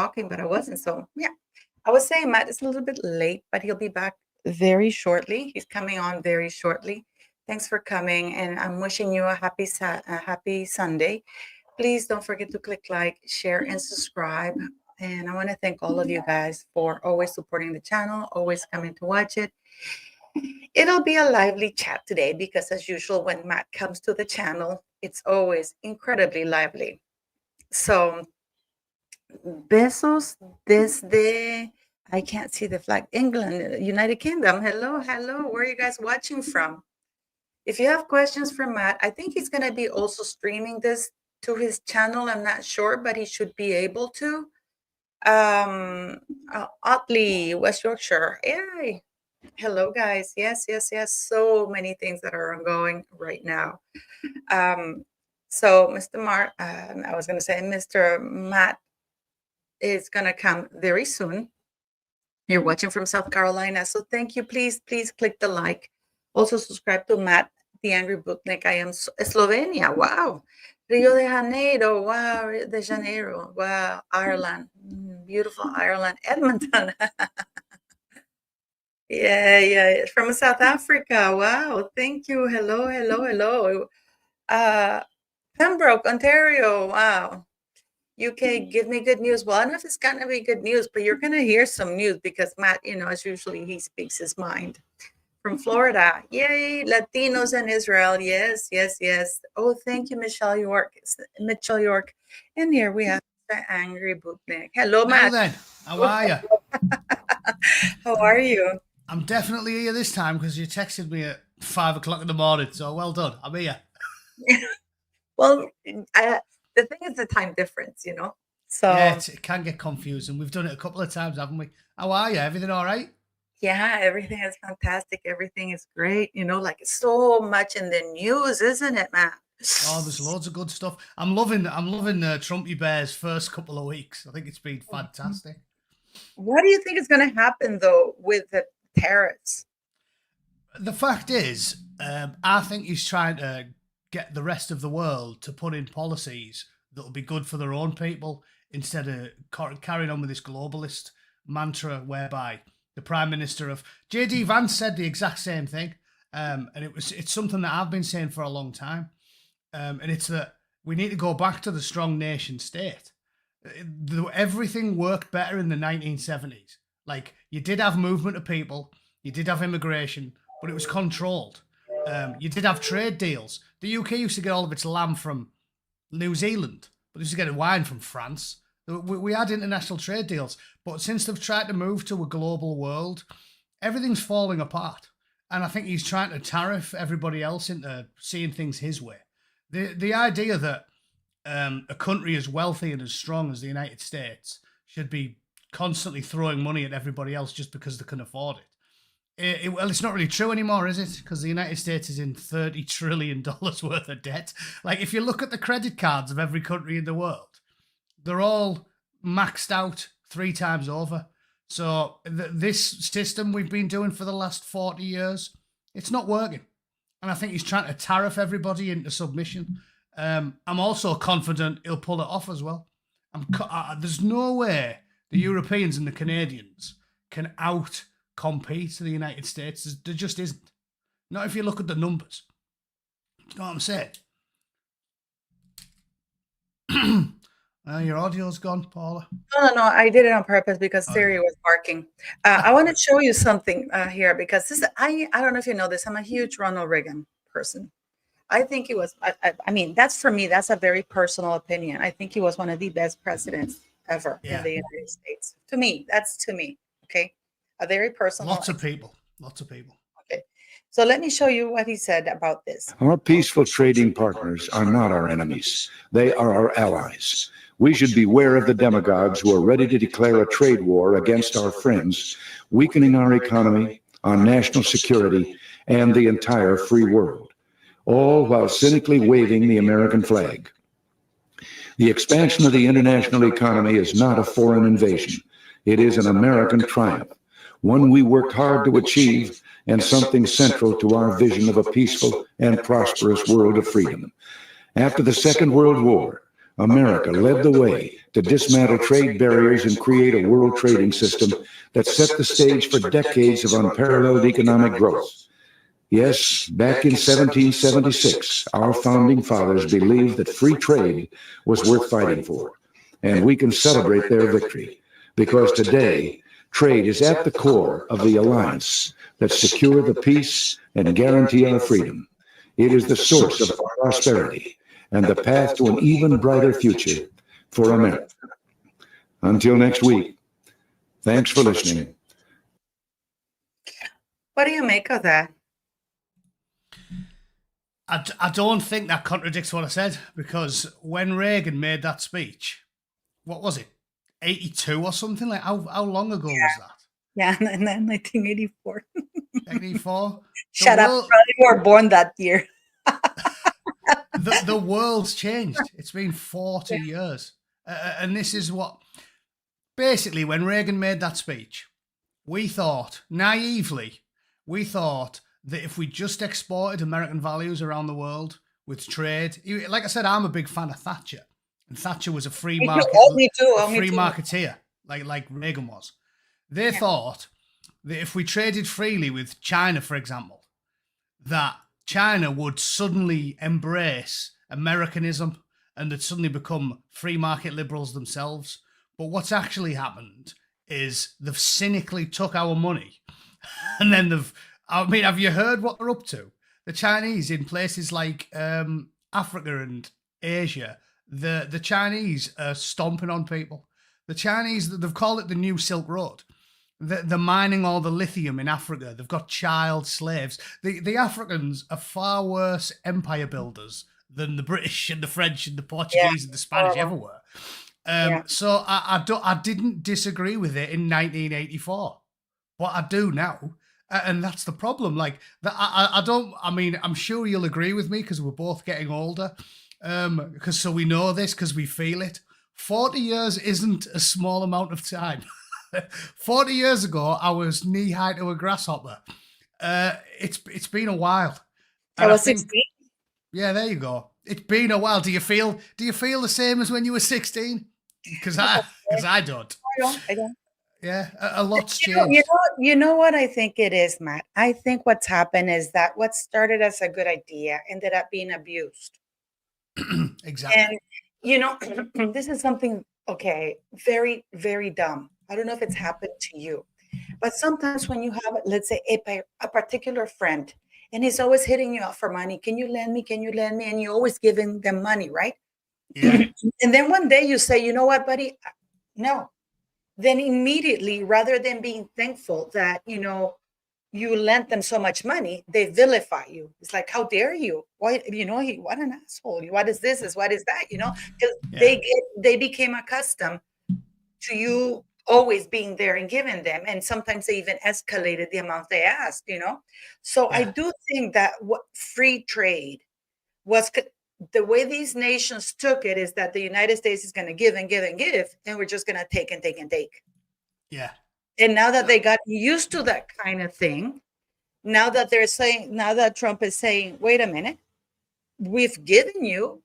talking, but I wasn't. So, yeah, I was saying Matt is a little bit late, but he'll be back very shortly. He's coming on very shortly. Thanks for coming, and I'm wishing you a happy Sunday. Please don't forget to click like, share, and subscribe. And I want to thank all of you guys for always supporting the channel, always coming to watch it. It'll be a lively chat today because, as usual, when Matt comes to the channel, it's always incredibly lively. So, besos desde, I can't see the flag, England, United Kingdom. Hello, hello. Where are you guys watching from? If you have questions for Matt, I think he's going to be also streaming this to his channel. I'm not sure, but he should be able to. Otley, West Yorkshire. Yay. Hello, guys. Yes, yes, yes. So many things that are ongoing right now. So Mr. I was going to say Mr. Matt is going to come very soon. You're watching from South Carolina. So thank you. Please, please click the like. Also subscribe to Matt, the Angry Bootnik. I am Slovenia. Wow. Rio de Janeiro. Wow. De Janeiro. Wow. Ireland. Beautiful Ireland. Edmonton. Yeah. From South Africa. Wow. Thank you. Hello, hello, hello. Pembroke, Ontario. Wow. UK, give me good news. Well, I don't know if it's going to be good news, but you're going to hear some news because Matt, as usually he speaks his mind. From Florida. Yay. Latinos in Israel. Yes, yes, yes. Oh, thank you, Michelle York. Mitchell York. And here we have the Angry Bootnik. Hello, Matt. Then. How are you? How are you? I'm definitely here this time because you texted me at 5 o'clock in the morning. So well done. I'm here. Well, the thing is the time difference, So yeah, it can get confusing. We've done it a couple of times, haven't we? How are you? Everything all right? Yeah, everything is fantastic. Everything is great. Like so much in the news, isn't it, man? Oh, there's loads of good stuff. I'm loving Trumpy Bear's first couple of weeks. I think it's been fantastic. What do you think is going to happen though with the tariffs? The fact is, I think he's trying to get the rest of the world to put in policies that will be good for their own people instead of carrying on with this globalist mantra whereby the Prime Minister of J.D. Vance said the exact same thing. And it's something that I've been saying for a long time. And it's that we need to go back to the strong nation state. Everything worked better in the 1970s. Like, you did have movement of people, you did have immigration, but it was controlled. You did have trade deals. The UK used to get all of its lamb from New Zealand, but they used to get wine from France. We had international trade deals, but since they've tried to move to a global world, everything's falling apart. And I think he's trying to tariff everybody else into seeing things his way. The idea that a country as wealthy and as strong as the United States should be constantly throwing money at everybody else just because they can afford it. Well, it's not really true anymore, is it? Because the United States is in $30 trillion worth of debt. Like, if you look at the credit cards of every country in the world, they're all maxed out 3 times over. So this system we've been doing for the last 40 years, it's not working. And I think he's trying to tariff everybody into submission. I'm also confident he'll pull it off as well. There's no way the Europeans and the Canadians can out-compete the United States. There just isn't. Not if you look at the numbers. You know what I'm saying? Your audio's gone, Paula. No, I did it on purpose because Siri was barking. I want to show you something here because I don't know if you know this. I'm a huge Ronald Reagan person. I think he was, I mean, that's for me, that's a very personal opinion. I think he was one of the best presidents ever in the United States. To me, okay? A very personal. Lots of people. Okay. So let me show you what he said about this. Our peaceful trading partners are not our enemies. They are our allies. We should beware of the demagogues who are ready to declare a trade war against our friends, weakening our economy, our national security, and the entire free world, all while cynically waving the American flag. The expansion of the international economy is not a foreign invasion. It is an American triumph, one we worked hard to achieve, and something central to our vision of a peaceful and prosperous world of freedom. After the Second World War, America led the way to dismantle trade barriers and create a world trading system that set the stage for decades of unparalleled economic growth. Yes, back in 1776, our founding fathers believed that free trade was worth fighting for, and we can celebrate their victory, because today, trade is at the core of the alliance that secure the peace and guarantee our freedom. It is the source of our prosperity and the path to an even brighter future for America. Until next week, thanks for listening. What do you make of that? I don't think that contradicts what I said, because when Reagan made that speech, what was it, 82 or something? Like how long ago was that? Yeah, and then 1984. 84? Shut up! Probably you were born that year. The world's changed. It's been 40 years, and this is what basically when Reagan made that speech, we thought naively, that if we just exported American values around the world with trade, like I said, I'm a big fan of Thatcher, and Thatcher was a free market, marketeer, like Reagan was. They thought that if we traded freely with China, for example, that China would suddenly embrace Americanism and they'd suddenly become free market liberals themselves. But what's actually happened is they've cynically took our money and then have you heard what they're up to? The Chinese in places like Africa and Asia, the Chinese are stomping on people. The Chinese, they've called it the new Silk Road. They're mining all the lithium in Africa. They've got child slaves. The Africans are far worse empire builders than the British and the French and the Portuguese and the Spanish ever were. So I didn't disagree with it in 1984, but I do now. And that's the problem. Like, I'm sure you'll agree with me because we're both getting older. So we know this because we feel it. 40 years isn't a small amount of time. 40 years ago, I was knee high to a grasshopper. It's been a while. I was 16. Yeah, there you go. It's been a while. Do you feel the same as when you were 16? Because I don't. I don't. Yeah, a lot's changed. You know what I think it is, Matt? I think what's happened is that what started as a good idea ended up being abused. Exactly. And, this is something, very, very dumb. I don't know if it's happened to you, but sometimes when you have, let's say, a particular friend, and he's always hitting you up for money, can you lend me? Can you lend me? And you're always giving them money, right? Yeah. And then one day you say, you know what, buddy? No. Then immediately, rather than being thankful that, you lent them so much money, they vilify you. It's like, how dare you? Why, what an asshole. What is this? What is that? Because they became accustomed to you always being there and giving them. And sometimes they even escalated the amount they asked, So I do think that what free trade was, the way these nations took it is that the United States is going to give and give and give, and we're just going to take and take and take. Yeah. And now that they got used to that kind of thing, now that Trump is saying, wait a minute, we've given you,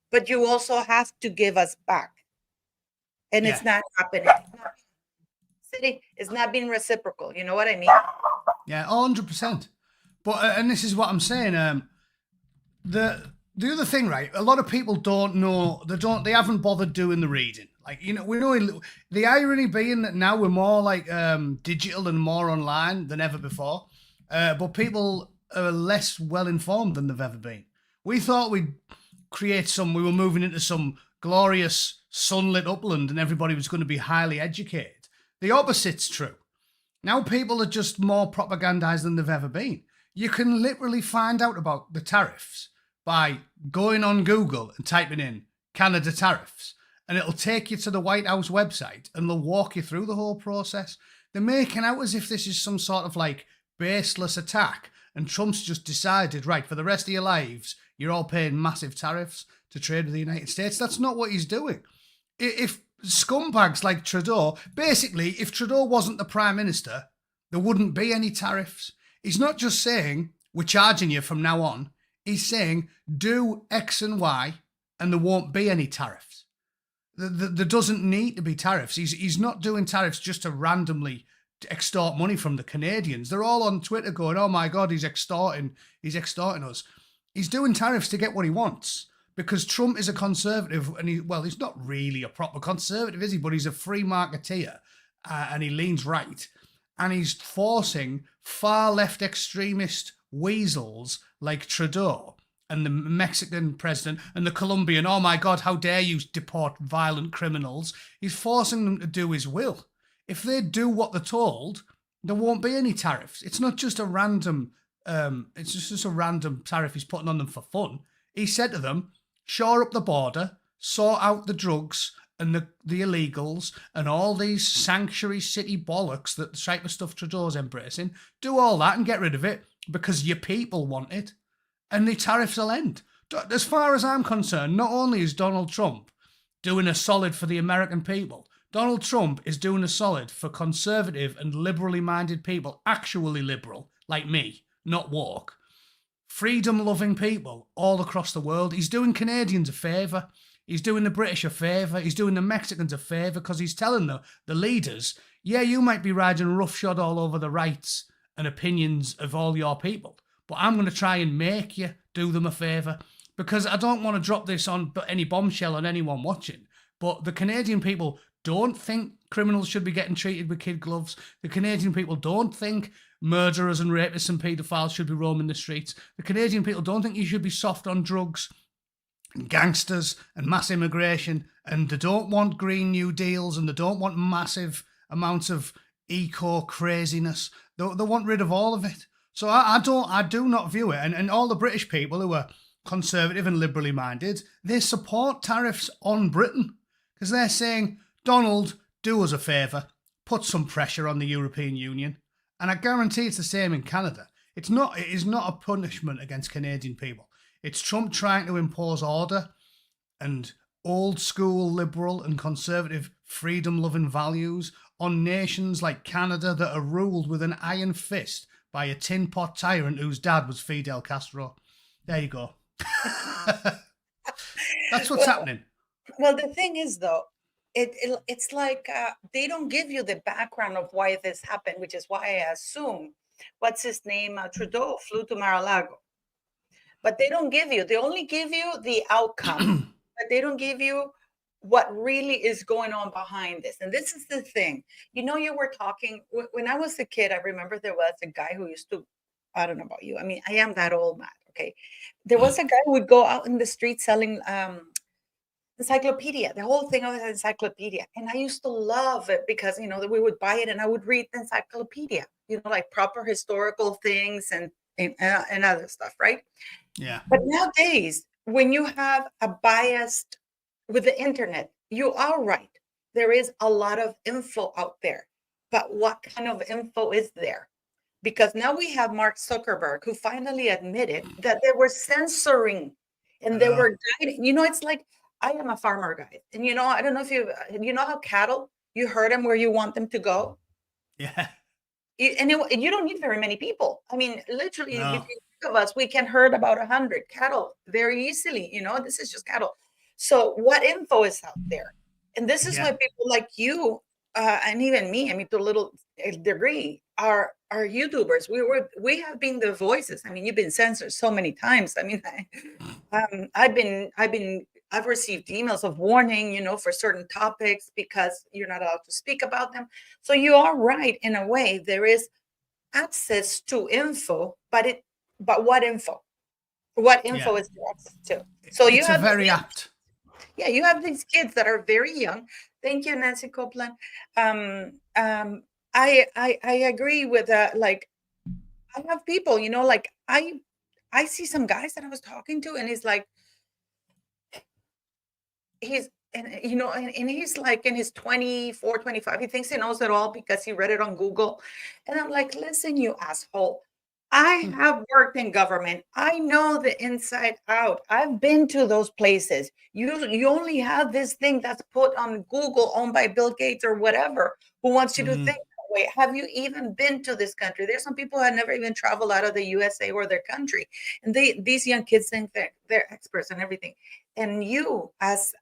but you also have to give us back. And it's not happening. It's not being reciprocal. You know what I mean? Yeah, 100%. But, and this is what I'm saying, the other thing, right? A lot of people don't know. They haven't bothered doing the reading. Like, we know the irony being that now we're more like digital and more online than ever before. But people are less well informed than they've ever been. We thought we were moving into some glorious sunlit upland and everybody was going to be highly educated. The opposite's true. Now people are just more propagandized than they've ever been. You can literally find out about the tariffs by going on Google and typing in Canada tariffs, and it'll take you to the White House website and they'll walk you through the whole process. They're making out as if this is some sort of like baseless attack and Trump's just decided, right, for the rest of your lives, you're all paying massive tariffs to trade with the United States. That's not what he's doing. If scumbags like Trudeau, basically, if Trudeau wasn't the Prime Minister, there wouldn't be any tariffs. He's not just saying, we're charging you from now on. He's saying, do X and Y, and there won't be any tariffs. There doesn't need to be tariffs. He's not doing tariffs just to randomly extort money from the Canadians. They're all on Twitter going, "Oh my God, he's extorting us." He's doing tariffs to get what he wants because Trump is a conservative, and he's not really a proper conservative, is he? But he's a free marketeer, and he leans right, and he's forcing far left extremist weasels like Trudeau and the Mexican president and the Colombian, "Oh my God, how dare you deport violent criminals." He's forcing them to do his will. If they do what they're told, there won't be any tariffs. It's not just a random, it's just a random tariff he's putting on them for fun. He said to them, shore up the border, sort out the drugs and the illegals and all these sanctuary city bollocks that the type of stuff Trudeau's embracing, do all that and get rid of it because your people want it. And the tariffs will end. As far as I'm concerned, not only is Donald Trump doing a solid for the American people, Donald Trump is doing a solid for conservative and liberally minded people, actually liberal, like me, not woke, freedom-loving people all across the world. He's doing Canadians a favour. He's doing the British a favour. He's doing the Mexicans a favour because he's telling the leaders, yeah, you might be riding roughshod all over the rights and opinions of all your people, but I'm going to try and make you do them a favour because I don't want to drop this on any bombshell on anyone watching, but the Canadian people don't think criminals should be getting treated with kid gloves. The Canadian people don't think murderers and rapists and paedophiles should be roaming the streets. The Canadian people don't think you should be soft on drugs and gangsters and mass immigration, and they don't want Green New Deals and they don't want massive amounts of eco craziness. They want rid of all of it. So I do not view it. And all the British people who are conservative and liberally minded, they support tariffs on Britain because they're saying, Donald, do us a favour, put some pressure on the European Union. And I guarantee it's the same in Canada. It is not a punishment against Canadian people. It's Trump trying to impose order and old school liberal and conservative freedom-loving values on nations like Canada that are ruled with an iron fist by a tin pot tyrant whose dad was Fidel Castro. There you go. That's what's happening. Well, the thing is, though, it's like they don't give you the background of why this happened, which is why I assume, what's his name, Trudeau flew to Mar-a-Lago. But they only give you the outcome, but they don't give you what really is going on behind this. And this is the thing. You were talking, when I was a kid, I remember there was a guy who used to, I don't know about you. I mean, I am that old, Matt, okay? There was a guy who would go out in the street selling encyclopedia, the whole thing of an encyclopedia. And I used to love it because, we would buy it and I would read the encyclopedia, like proper historical things and other stuff, right? Yeah. But nowadays, when you have a biased with the internet, you are right. There is a lot of info out there. But what kind of info is there? Because now we have Mark Zuckerberg, who finally admitted that they were censoring and they were guiding. It's like, I am a farmer guy. And, I don't know if you know how cattle, you herd them where you want them to go. Yeah. And you don't need very many people. I mean, literally, No. if you think of us, we can herd about 100 cattle very easily. This is just cattle. So what info is out there? And this is why people like you and even me, I mean, to a little degree, are YouTubers. We have been the voices. I mean, you've been censored so many times. I mean, I've received emails of warning, for certain topics because you're not allowed to speak about them. So you are right in a way. There is access to info, but what info? What info is there access to? So you have very apt. Yeah, you have these kids that are very young. Thank you, Nancy Copeland. I agree with that. Like, I have people, like I see some guys that I was talking to, and he's like, and he's like in his 24, 25. He thinks he knows it all because he read it on Google. And I'm like, listen, you asshole. I have worked in government. I know the inside out. I've been to those places. You only have this thing that's put on Google, owned by Bill Gates or whatever, who wants you to think that way. Have you even been to this country? There's some people who have never even traveled out of the USA or their country. And these young kids think they're experts on everything. And you, as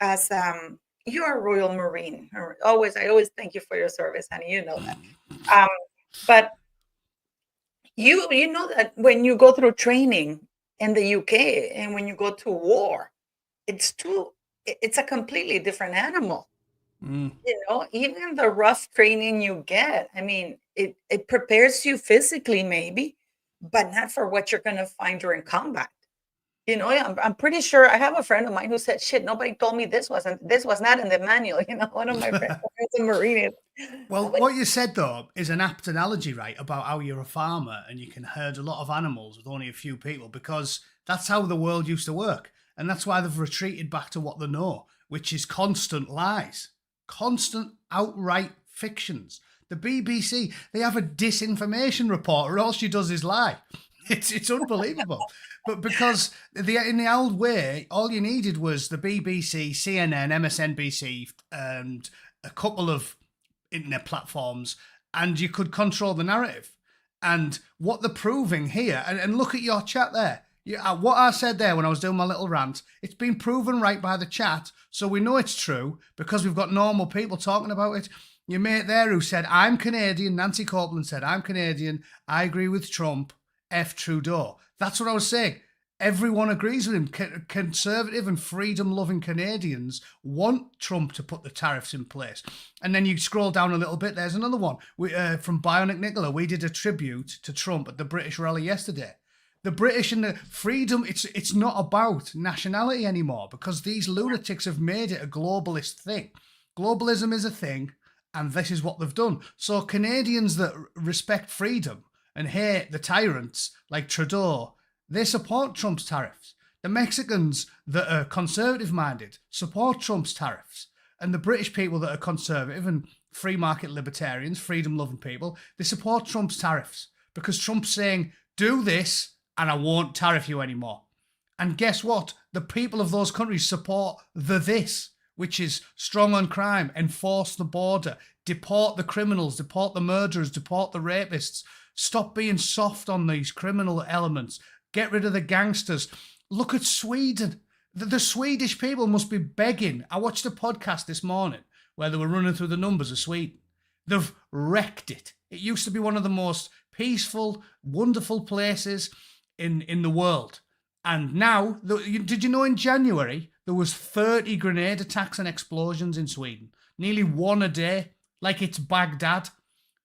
you're a Royal Marine. I always thank you for your service, honey. You know that. Um, but you know that when you go through training in the UK and when you go to war, it's a completely different animal. Mm. Even the rough training you get, I mean, it prepares you physically, maybe, but not for what you're going to find during combat. I'm pretty sure I have a friend of mine who said, "Shit, nobody told me this was not in the manual." One of my friends is a Marine. Well, Nobody- what you said though is an apt analogy, right? About how you're a farmer and you can herd a lot of animals with only a few people, because that's how the world used to work. And that's why they've retreated back to what they know, which is constant lies, constant outright fictions. The BBC, they have a disinformation reporter, all she does is lie. It's unbelievable. But because in the old way, all you needed was the BBC, CNN, MSNBC, and a couple of internet platforms, and you could control the narrative. And what they're proving here, and look at your chat there. What I said there when I was doing my little rant, it's been proven right by the chat, so we know it's true because we've got normal people talking about it. Your mate there who said, "I'm Canadian," Nancy Copeland said, "I'm Canadian, I agree with Trump, F Trudeau." That's what I was saying. Everyone agrees with him. Conservative and freedom-loving Canadians want Trump to put the tariffs in place. And then you scroll down a little bit, there's another one. From Bionic Nicola, we did a tribute to Trump at the British rally yesterday. The British and the freedom, it's not about nationality anymore, because these lunatics have made it a globalist thing. Globalism is a thing, and this is what they've done. So Canadians that respect freedom and hate the tyrants like Trudeau, they support Trump's tariffs. The Mexicans that are conservative-minded support Trump's tariffs. And the British people that are conservative and free market libertarians, freedom-loving people, they support Trump's tariffs. Because Trump's saying, do this and I won't tariff you anymore. And guess what? The people of those countries support this, which is strong on crime, enforce the border, deport the criminals, deport the murderers, deport the rapists, stop being soft on these criminal elements, get rid of the gangsters. Look at Sweden. The Swedish people must be begging. I watched a podcast this morning where they were running through the numbers of Sweden. They've wrecked it. It used to be one of the most peaceful, wonderful places in the world. And now, did you know in January, there was 30 grenade attacks and explosions in Sweden? Nearly one a day, like it's Baghdad,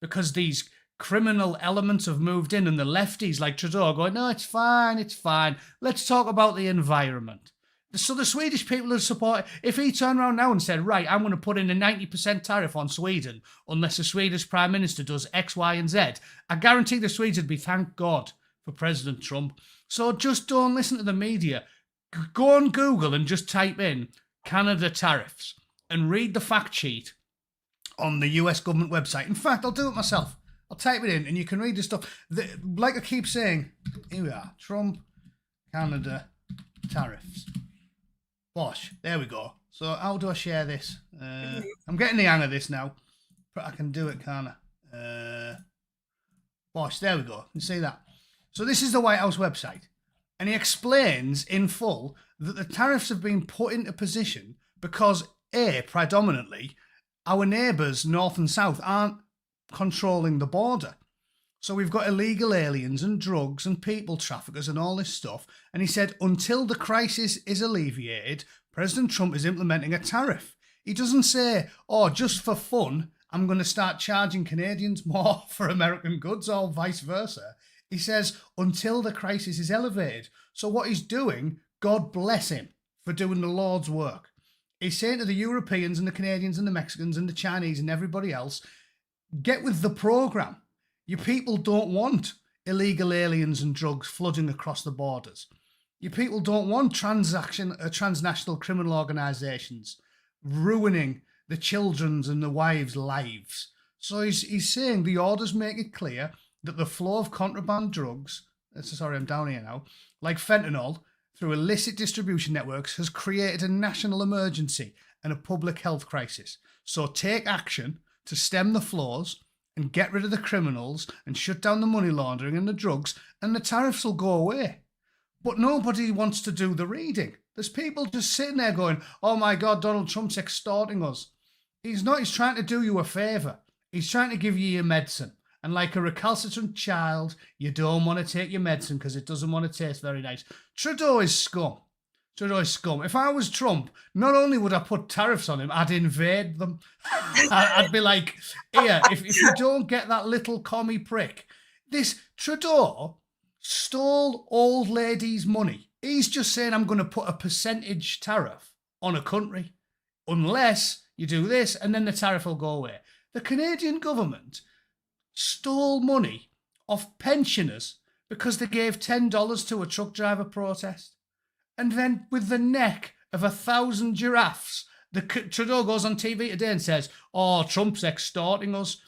because these criminal elements have moved in, and the lefties like Trudeau are going, no, it's fine. Let's talk about the environment. So the Swedish people who support, if he turned around now and said, right, I'm going to put in a 90% tariff on Sweden unless the Swedish Prime Minister does X, Y, and Z, I guarantee the Swedes would be thank God for President Trump. So just don't listen to the media. Go on Google and just type in Canada tariffs and read the fact sheet on the US government website. In fact, I'll do it myself. I'll type it in and you can read the stuff. Like I keep saying, here we are, Trump, Canada tariffs. Bosh, there we go. So how do I share this? I'm getting the hang of this now. I can do it, can't I? Bosh, there we go. You see that? So this is the White House website. And he explains in full that the tariffs have been put into position because, predominantly, our neighbours, north and south, aren't controlling the border. So we've got illegal aliens and drugs and people traffickers and all this stuff. And he said, until the crisis is alleviated, President Trump is implementing a tariff. He doesn't say, just for fun, I'm going to start charging Canadians more for American goods or vice versa. He says, until the crisis is elevated. So what he's doing, God bless him for doing the Lord's work. He's saying to the Europeans and the Canadians and the Mexicans and the Chinese and everybody else, get with the program. Your people don't want illegal aliens and drugs flooding across the borders. Your people don't want transnational criminal organisations ruining the children's and the wives' lives. So he's saying the orders make it clear that the flow of contraband drugs, I'm down here now, like fentanyl, through illicit distribution networks has created a national emergency and a public health crisis. So take action to stem the flows and get rid of the criminals and shut down the money laundering and the drugs, and the tariffs will go away. But nobody wants to do the reading. There's people just sitting there going, oh my God, Donald Trump's extorting us. He's not. He's trying to do you a favour. He's trying to give you your medicine. And like a recalcitrant child, you don't want to take your medicine because it doesn't want to taste very nice. Trudeau is scum. Trudeau is scum. If I was Trump, not only would I put tariffs on him, I'd invade them. I'd be like, here, if you don't get that little commie prick. This Trudeau stole old ladies' money. He's just saying, I'm going to put a percentage tariff on a country unless you do this, and then the tariff will go away. The Canadian government stole money off pensioners because they gave $10 to a truck driver protest. And then with the neck of 1,000 giraffes, Trudeau goes on TV today and says, oh, Trump's extorting us.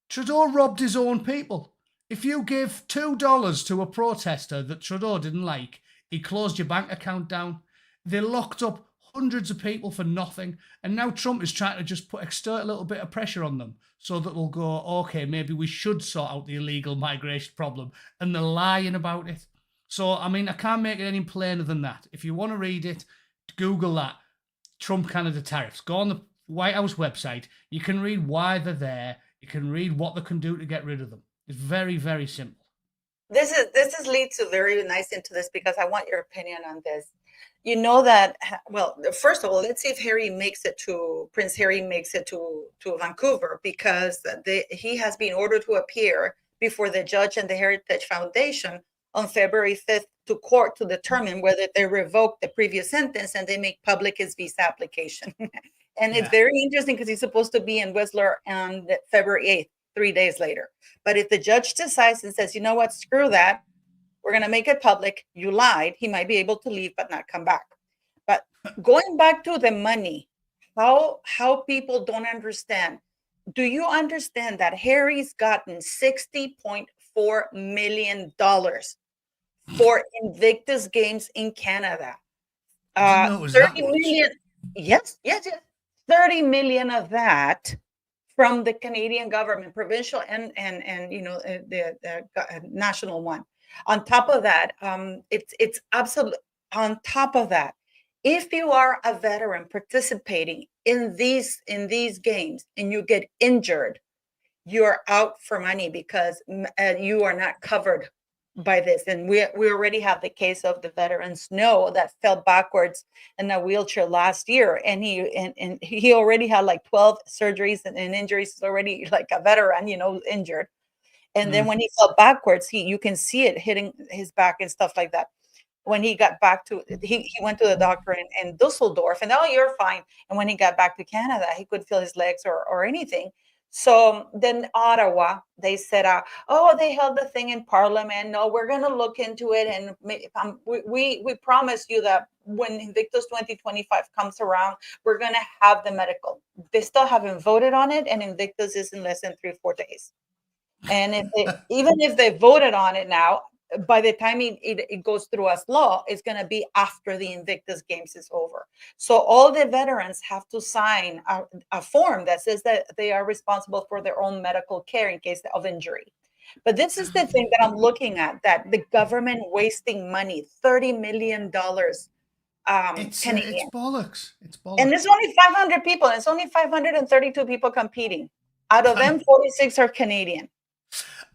Trudeau robbed his own people. If you give $2 to a protester that Trudeau didn't like, he closed your bank account down. They locked up hundreds of people for nothing. And now Trump is trying to just exert a little bit of pressure on them so that they'll go, okay, maybe we should sort out the illegal migration problem. And they're lying about it. So, I mean, I can't make it any plainer than that. If you want to read it, Google that, Trump Canada tariffs. Go on the White House website. You can read why they're there. You can read what they can do to get rid of them. It's very, very simple. This is leads to very nice into this because I want your opinion on this. You know that, well, first of all, let's see if Prince Harry makes it to Vancouver, because he has been ordered to appear before the judge and the Heritage Foundation on February 5th to court to determine whether they revoke the previous sentence and they make public his visa application. And it's very interesting because he's supposed to be in Whistler on February 8th, 3 days later. But if the judge decides and says, you know what, screw that, we're going to make it public, you lied, he might be able to leave but not come back. But going back to the money, how people don't understand. Do you understand that Harry's gotten $60.4 million for Invictus Games in Canada? 30 million. Yes. 30 million of that from the Canadian government, provincial and the national one. On top of that, it's absolute. On top of that, if you are a veteran participating in these games and you get injured, you're out for money because you are not covered by this. And we already have the case of the veteran Snow that fell backwards in a wheelchair last year, and he already had like 12 surgeries and injuries, already like a veteran, injured. And then when he fell backwards, you can see it hitting his back and stuff like that. When he got back to, he went to the doctor in Dusseldorf, and you're fine. And when he got back to Canada, he couldn't feel his legs or anything. So then Ottawa, they said, they held the thing in Parliament. No, we're going to look into it. And we promise you that when Invictus 2025 comes around, we're going to have the medical. They still haven't voted on it. And Invictus is in less than 3-4 days. And even if they voted on it now, by the time it goes through as law, it's going to be after the Invictus Games is over. So all the veterans have to sign a form that says that they are responsible for their own medical care in case of injury. But this is the thing that I'm looking at, that the government wasting money, $30 million Canadian. It's bollocks. It's bollocks. And there's only 500 people. And it's only 532 people competing. Out of them, 46 are Canadian.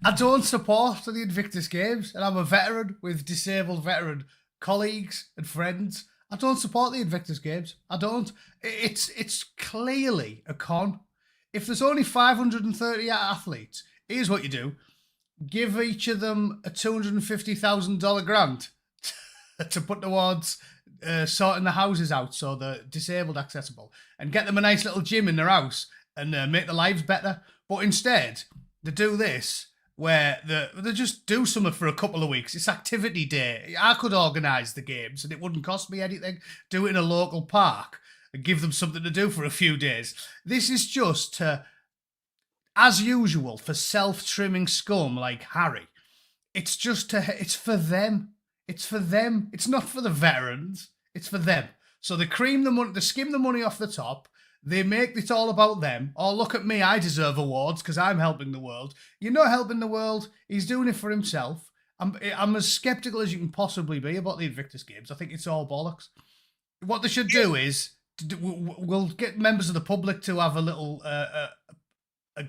I don't support the Invictus Games, and I'm a veteran with disabled veteran colleagues and friends. I don't support the Invictus Games. I don't. It's clearly a con. If there's only 530 athletes, here's what you do. Give each of them a $250,000 grant to put towards sorting the houses out so they're disabled accessible, and get them a nice little gym in their house and make their lives better. But instead, they do this, where they just do something for a couple of weeks. It's activity day. I could organise the games and it wouldn't cost me anything. Do it in a local park and give them something to do for a few days. This is just as usual, for self-trimming scum like Harry. It's it's for them. It's for them. It's not for the veterans. It's for them. So they skim the money off the top. They make it all about them. Oh, look at me, I deserve awards because I'm helping the world. You're not helping the world. He's doing it for himself. I'm as skeptical as you can possibly be about the Invictus Games. I think it's all bollocks. What they should do is we'll get members of the public to have a little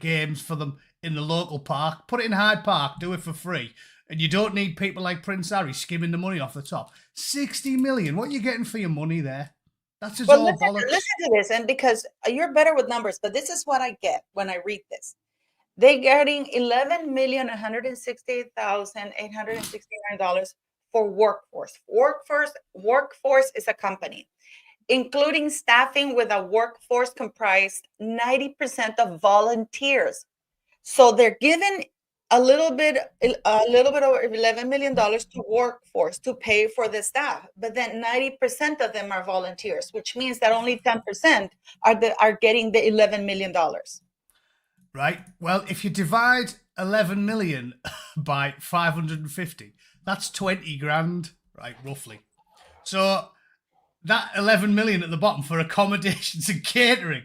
games for them in the local park. Put it in Hyde Park. Do it for free. And you don't need people like Prince Harry skimming the money off the top. 60 million. What are you getting for your money there? That's just all bollocks. Listen to this, and because you're better with numbers, but this is what I get when I read this. They're getting $11,168,869 for workforce. Workforce is a company, including staffing with a workforce comprised 90% of volunteers. So they're giving a little bit over $11 million to workforce to pay for the staff, but then 90% of them are volunteers, which means that only 10% are getting the $11 million. Right. Well, if you divide 11 million by 550, that's 20 grand, right? Roughly. So that 11 million at the bottom for accommodations and catering,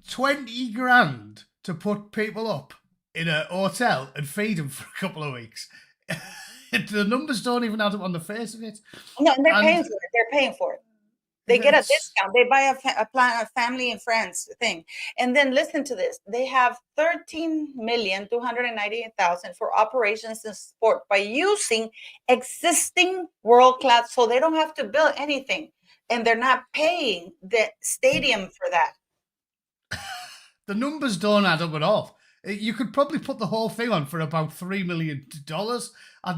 20 grand to put people up in a hotel and feed them for a couple of weeks. The numbers don't even add up on the face of it. No, and they're paying for it. They're paying for it. They get a discount. They buy a family and friends thing. And then listen to this. They have 13,298,000 for operations and support by using existing world-class, so they don't have to build anything. And they're not paying the stadium for that. The numbers don't add up at all. You could probably put the whole thing on for about $3 million. I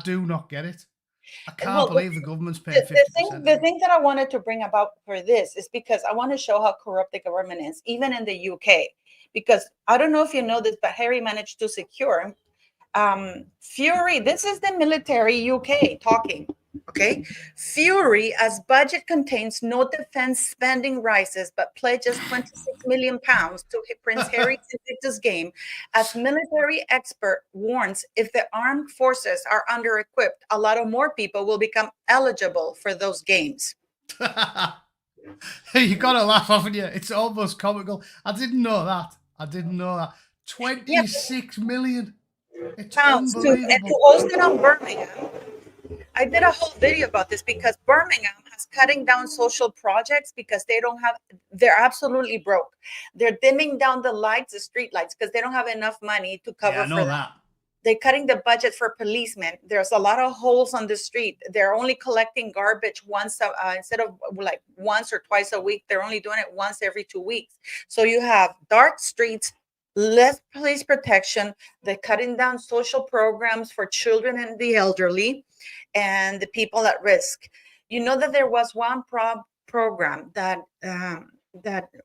do not get it. I can't believe the government's paying 50%. The thing that I wanted to bring about for this is because I want to show how corrupt the government is, even in the UK. Because I don't know if you know this, but Harry managed to secure Fury. This is the military UK talking. Okay. Fury, as budget contains no defense spending rises, but pledges 26 million pounds to Prince Harry's Invictus game, as military expert warns if the armed forces are under-equipped, a lot of more people will become eligible for those games. You got to laugh, haven't you? It's almost comical. I didn't know that. 26 million. It's pounds unbelievable. and to host it on Birmingham. I did a whole video about this because Birmingham is cutting down social projects because they're absolutely broke. They're dimming down the lights, the street lights, because they don't have enough money to cover I know that. They're cutting the budget for policemen. There's a lot of holes on the street. They're only collecting garbage once, instead of like once or twice a week. They're only doing it once every 2 weeks. So you have dark streets, less police protection. They're cutting down social programs for children and the elderly and the people at risk. You know that there was one program that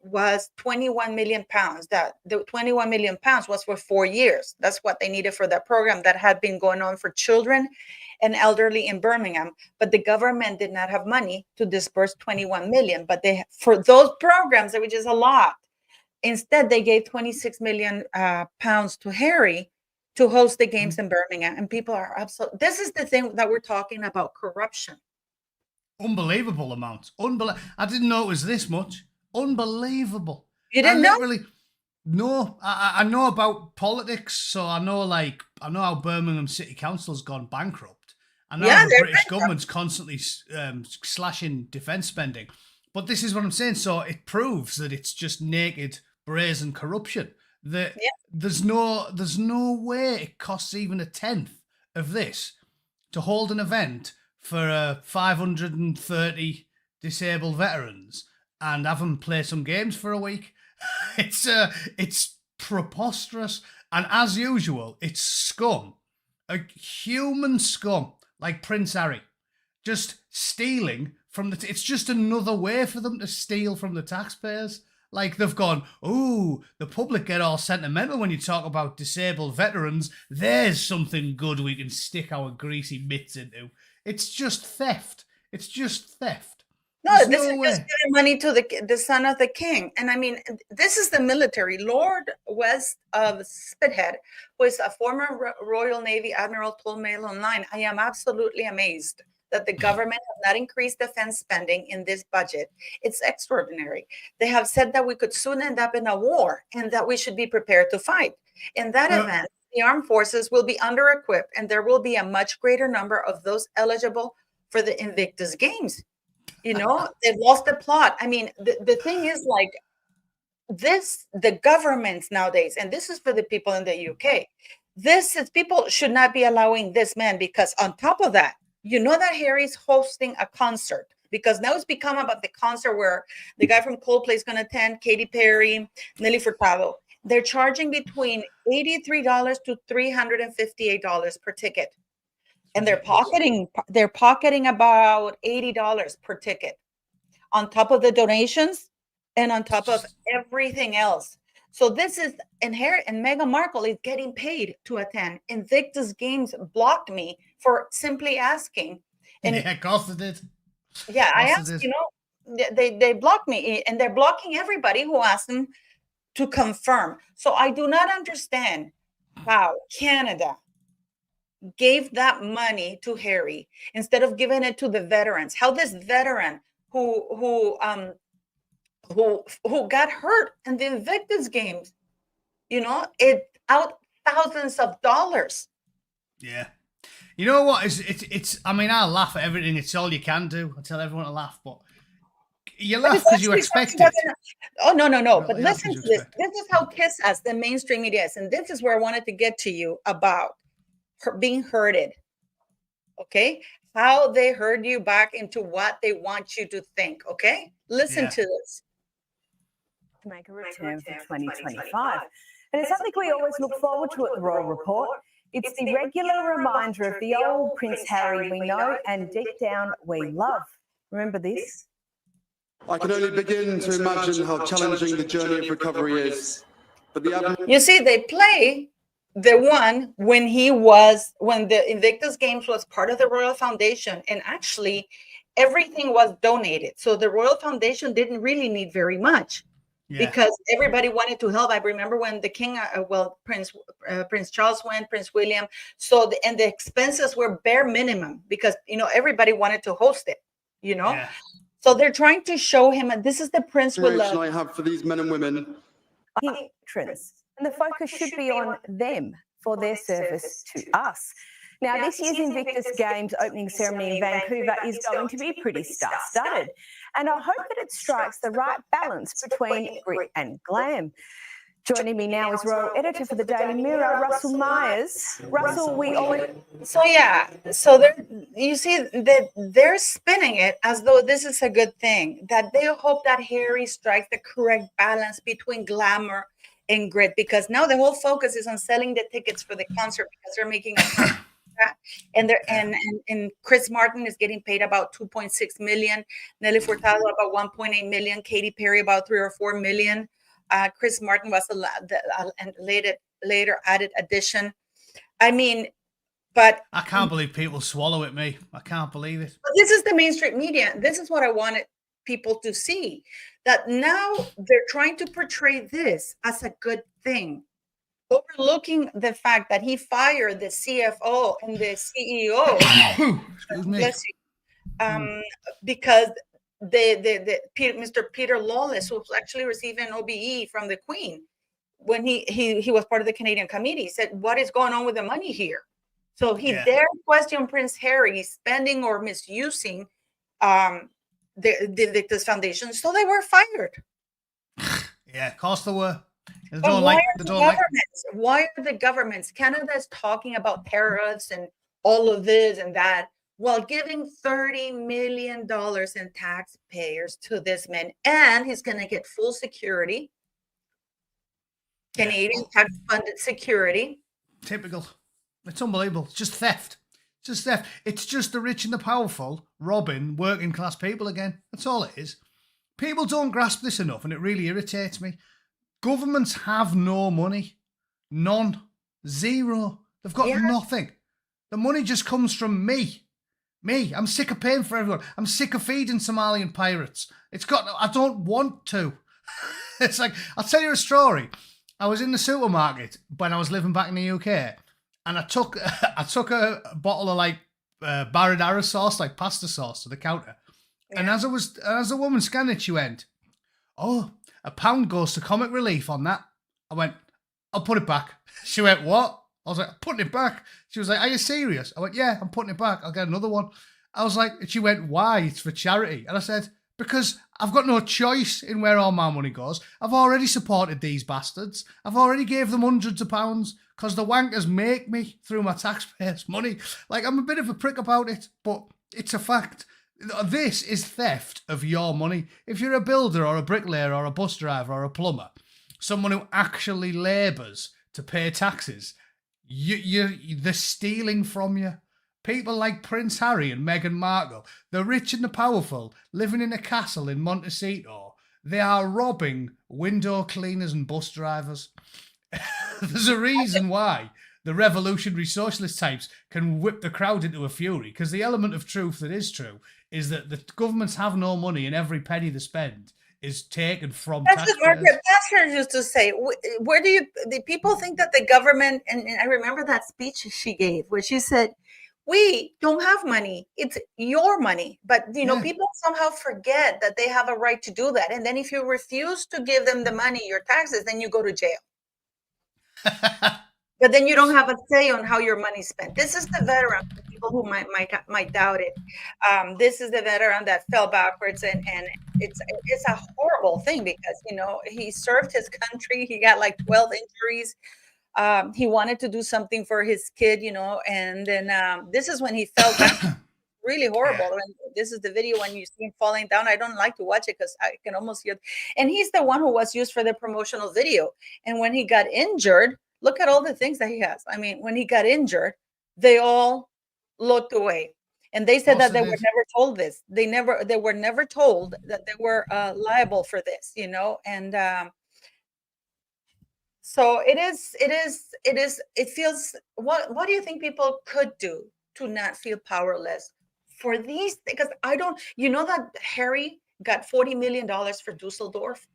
was 21 million pounds. That the 21 million pounds was for 4 years. That's what they needed for that program that had been going on for children and elderly in Birmingham. But the government did not have money to disperse 21 million. But for those programs, which is a lot, instead they gave 26 million pounds to Harry to host the games in Birmingham. And people are absolutely, this is the thing that we're talking about, corruption. Unbelievable amounts. I didn't know it was this much. Unbelievable. You didn't know? No, I know about politics, so I know how Birmingham City Council's gone bankrupt. I know how the British government's constantly slashing defence spending. But this is what I'm saying. So it proves that it's just naked, brazen corruption. There's no way it costs even a tenth of this to hold an event for 530 disabled veterans and have them play some games for a week. It's preposterous, and as usual, it's scum, a human scum like Prince Harry, just stealing from it's just another way for them to steal from the taxpayers. Like they've gone, ooh, the public get all sentimental when you talk about disabled veterans. There's something good we can stick our greasy mitts into. It's just theft. It's just theft. No, this is just giving money to the son of the king. And I mean, this is the military. Lord West of Spithead, who is a former Royal Navy admiral, told Mail Online, I am absolutely amazed that the government has not increased defense spending in this budget. It's extraordinary. They have said that we could soon end up in a war and that we should be prepared to fight. In that event, the armed forces will be under equipped, and there will be a much greater number of those eligible for the Invictus Games. You know, they've lost the plot. I mean, the thing is, like, the governments nowadays, and this is for the people in the UK, this is, people should not be allowing this man, because on top of that, you know that Harry's hosting a concert, because now it's become about the concert where the guy from Coldplay is going to attend, Katy Perry, Nelly Furtado. They're charging between $83 to $358 per ticket, and they're pocketing about $80 per ticket on top of the donations and on top of everything else. So this is, and Harry and Meghan Markle is getting paid to attend. Invictus Games blocked me for simply asking. And yeah, of course they did. yeah, I asked, you know, they blocked me, and they're blocking everybody who asked them to confirm. So I do not understand how Canada gave that money to Harry instead of giving it to the veterans. How this veteran who got hurt in the Invictus Games, you know, it out thousands of dollars. Yeah. You know what? It's I mean, I laugh at everything. It's all you can do. I tell everyone to laugh, but you laugh because you expect it. Oh, no. You But really listen to this. This is how kiss us, the mainstream media is. And this is where I wanted to get to you about being herded. Okay? How they herd you back into what they want you to think. Okay? Listen to this. To make a return for 2025. And it's something we always look forward to at the Royal Report. It's the regular reminder of the old Prince Harry we know and deep down we love. Remember this? I can only begin to imagine how challenging the journey of recovery is. But you see, they play the one when the Invictus Games was part of the Royal Foundation, and actually everything was donated. So the Royal Foundation didn't really need very much. Yeah. Because everybody wanted to help. I remember when the king, Prince Charles went, Prince William. So and the expenses were bare minimum because, you know, everybody wanted to host it, you know. Yeah. So they're trying to show him, and this is the prince with love. I have for these men and women. Patrons, and the focus should be on them for their service to us. Now, this year's Invictus Games opening ceremony in Vancouver is going to be pretty star-studded, and I hope that it strikes the right balance between grit and glam. Joining me now is Royal Editor for the Daily Mirror, Russell Myers. Russell, we always... So you see that they're spinning it as though this is a good thing, that they hope that Harry strikes the correct balance between glamour and grit, because now the whole focus is on selling the tickets for the concert because they're making a and Chris Martin is getting paid about 2.6 million, Nelly Furtado about 1.8 million, Katy Perry about 3 or 4 million. Chris Martin was a later added addition. I mean, but I can't believe people swallow it, me. I can't believe it. But this is the mainstream media. This is what I wanted people to see, that now they're trying to portray this as a good thing, overlooking the fact that he fired the CFO and the CEO. Because Mr. Peter Lawless, who was actually receiving an OBE from the Queen when he was part of the Canadian committee, said, "What is going on with the money here?" So he dared question Prince Harry spending or misusing the Invictus Foundation. So they were fired. Yeah, of course they were. Why are the governments? Canada is talking about tariffs and all of this and that, while giving $30 million in taxpayers to this man, and he's going to get full security, Canadian tax-funded security. Typical. It's unbelievable. It's just theft. It's just theft. It's just the rich and the powerful robbing working class people again. That's all it is. People don't grasp this enough, and it really irritates me. Governments have no money. None. Zero. They've got nothing. The money just comes from me. Me. I'm sick of paying for everyone. I'm sick of feeding Somalian pirates. I don't want to. It's like, I'll tell you a story. I was in the supermarket when I was living back in the UK, and I took a bottle of like marinara sauce, like pasta sauce, to the counter. Yeah. And as the woman scanned it, she went, "Oh, £1 goes to comic relief on that." I went, "I'll put it back." She went, "What?" I was like, I'm putting it back. She was like, are you serious? I went, yeah, I'm putting it back. I'll get another one. I was like, and she went, why? It's for charity. And I said, because I've got no choice in where all my money goes. I've already supported these bastards. I've already gave them hundreds of pounds because the wankers make me through my taxpayers' money. Like, I'm a bit of a prick about it, but it's a fact. This is theft of your money. If you're a builder or a bricklayer or a bus driver or a plumber, someone who actually labours to pay taxes, they're stealing from you. People like Prince Harry and Meghan Markle, the rich and the powerful, living in a castle in Montecito, they are robbing window cleaners and bus drivers. There's a reason why the revolutionary socialist types can whip the crowd into a fury, because the element of truth that is true is that the governments have no money and every penny they spend is taken from That's what taxpayers. Margaret Thatcher used to say. Where do the people think that the government, and I remember that speech she gave where she said, we don't have money. It's your money. But, Yeah. people somehow forget that they have a right to do that. And then if you refuse to give them the money, your taxes, then you go to jail. But then you don't have a say on how your money's spent. This is the veteran, for people who might doubt it. This is the veteran that fell backwards, and it's a horrible thing because he served his country. He got like 12 injuries. He wanted to do something for his kid, and then this is when he fell down. Really horrible. Yeah. And this is the video when you see him falling down. I don't like to watch it because I can almost hear. And he's the one who was used for the promotional video. And when he got injured, look at all the things that he has. I mean, when he got injured, they all looked away. And they said that they were never told this. They were never told that they were liable for this, and so it feels, what do you think people could do to not feel powerless for these? Because I don't, that Harry got $40 million for Dusseldorf.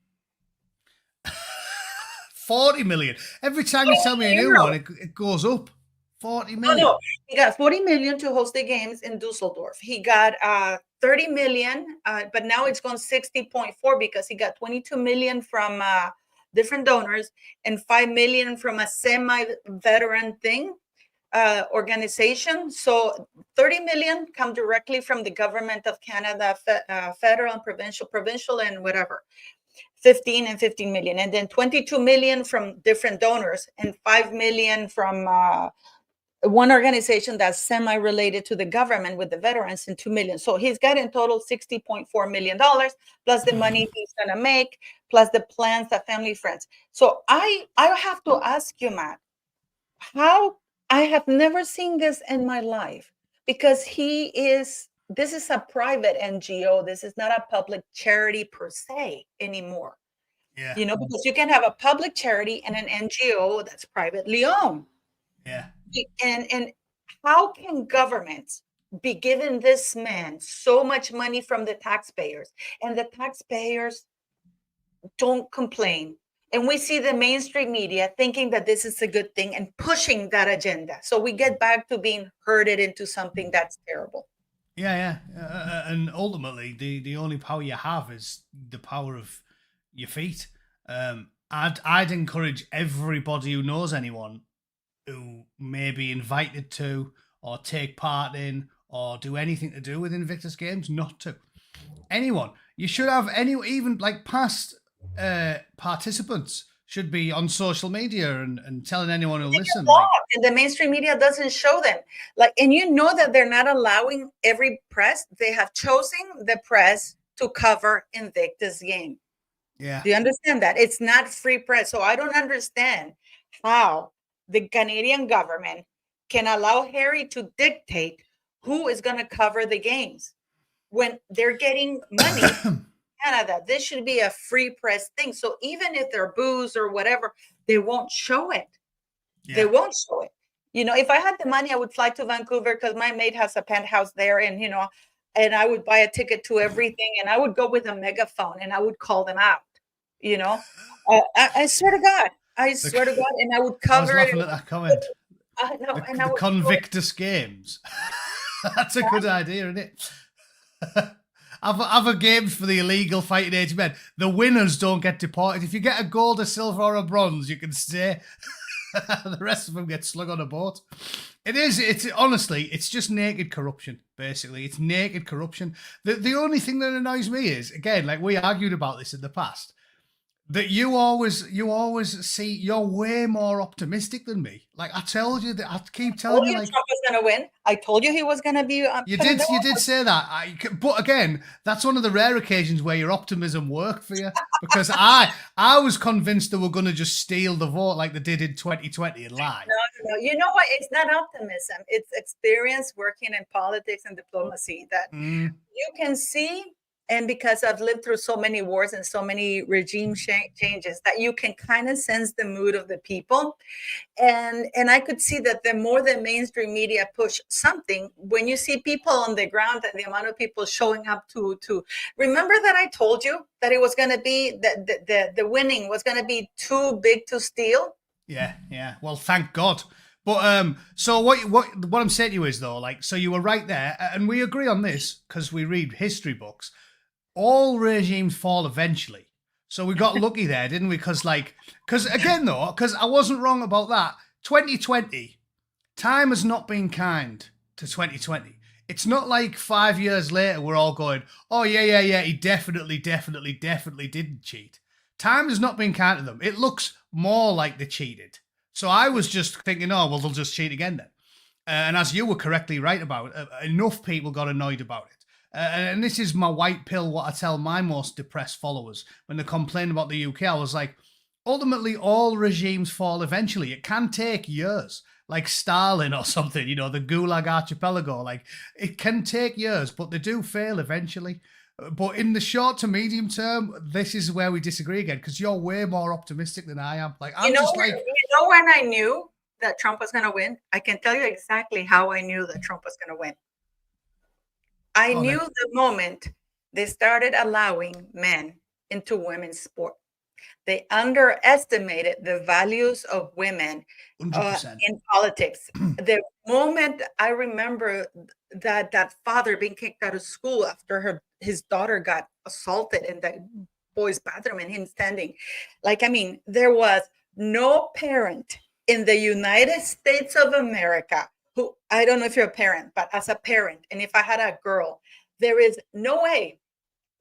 40 million. Every time you tell me a new one, it goes up. 40 million. No, he got 40 million to host the games in Dusseldorf. He got 30 million, but now it's gone 60.4 because he got 22 million from different donors and 5 million from a semi-veteran organization. So 30 million come directly from the government of Canada, federal and provincial and whatever. 15 and 15 million, and then 22 million from different donors and 5 million from one organization that's semi-related to the government with the veterans, and 2 million. So he's got in total $60.4 million plus the money he's gonna make, plus the plans that family, friends. So I have to ask you, Matt, how? I have never seen this in my life, because this is a private NGO. This is not a public charity per se anymore. Yeah. Because you can have a public charity and an NGO that's privately owned. Yeah. And how can governments be giving this man so much money from the taxpayers, and the taxpayers don't complain? And we see the mainstream media thinking that this is a good thing and pushing that agenda. So we get back to being herded into something that's terrible. Yeah. And ultimately, the only power you have is the power of your feet. I'd encourage everybody who knows anyone who may be invited to or take part in or do anything to do with Invictus Games not to. Anyone. You should have even like past participants should be on social media and telling anyone who listens. And the mainstream media doesn't show them. And that they're not allowing every press. They have chosen the press to cover Invictus game. Yeah. Do you understand that? It's not free press. So I don't understand how the Canadian government can allow Harry to dictate who is going to cover the games when they're getting money from Canada. This should be a free press thing. So even if they're booze or whatever, they won't show it. Yeah. They won't show it. If I had the money, I would fly to Vancouver because my mate has a penthouse there, and and I would buy a ticket to everything, and I would go with a megaphone and I would call them out. I swear to God. And I would cover I was laughing at that comment. the Convictus Games. That's a good idea, isn't it? Have a games for the illegal fighting age men. The winners don't get deported. If you get a gold, a silver, or a bronze, you can stay. The rest of them get slung on a boat. It's honestly, it's just naked corruption, basically. It's naked corruption. The only thing that annoys me is, again, like we argued about this in the past, that you always see you're way more optimistic than me. Like I told you that I keep telling told you, you like Trump was going to win. I told you he was going to be. you did say that. But again, that's one of the rare occasions where your optimism worked for you, because I was convinced they were going to just steal the vote like they did in 2020 and lie. No. You know what? It's not optimism. It's experience working in politics and diplomacy that you can see. And because I've lived through so many wars and so many regime changes, that you can kind of sense the mood of the people. And I could see that the more the mainstream media push something, when you see people on the ground and the amount of people showing up to remember that I told you that it was going to be the winning was going to be too big to steal. Yeah. Well, thank God. But so what I'm saying to you is though, like, so you were right there, and we agree on this because we read history books. All regimes fall eventually. So we got lucky there, didn't we? Because again, I wasn't wrong about that. 2020, time has not been kind to 2020. It's not like 5 years later we're all going, oh, yeah, he definitely didn't cheat. Time has not been kind to them. It looks more like they cheated. So I was just thinking, oh, well, they'll just cheat again then. And as you were correctly right about, enough people got annoyed about it. And this is my white pill, what I tell my most depressed followers when they complain about the UK. I was like, ultimately, all regimes fall eventually. It can take years, like Stalin or something, the Gulag Archipelago. Like, it can take years, but they do fail eventually. But in the short to medium term, this is where we disagree again, because you're way more optimistic than I am. Like, I'm when I knew that Trump was going to win, I can tell you exactly how I knew that Trump was going to win. I knew the moment they started allowing men into women's sport. They underestimated the values of women in politics. The moment I remember that father being kicked out of school after his daughter got assaulted in the boys' bathroom and him standing. There was no parent in the United States of America who, I don't know if you're a parent, but as a parent, and if I had a girl, there is no way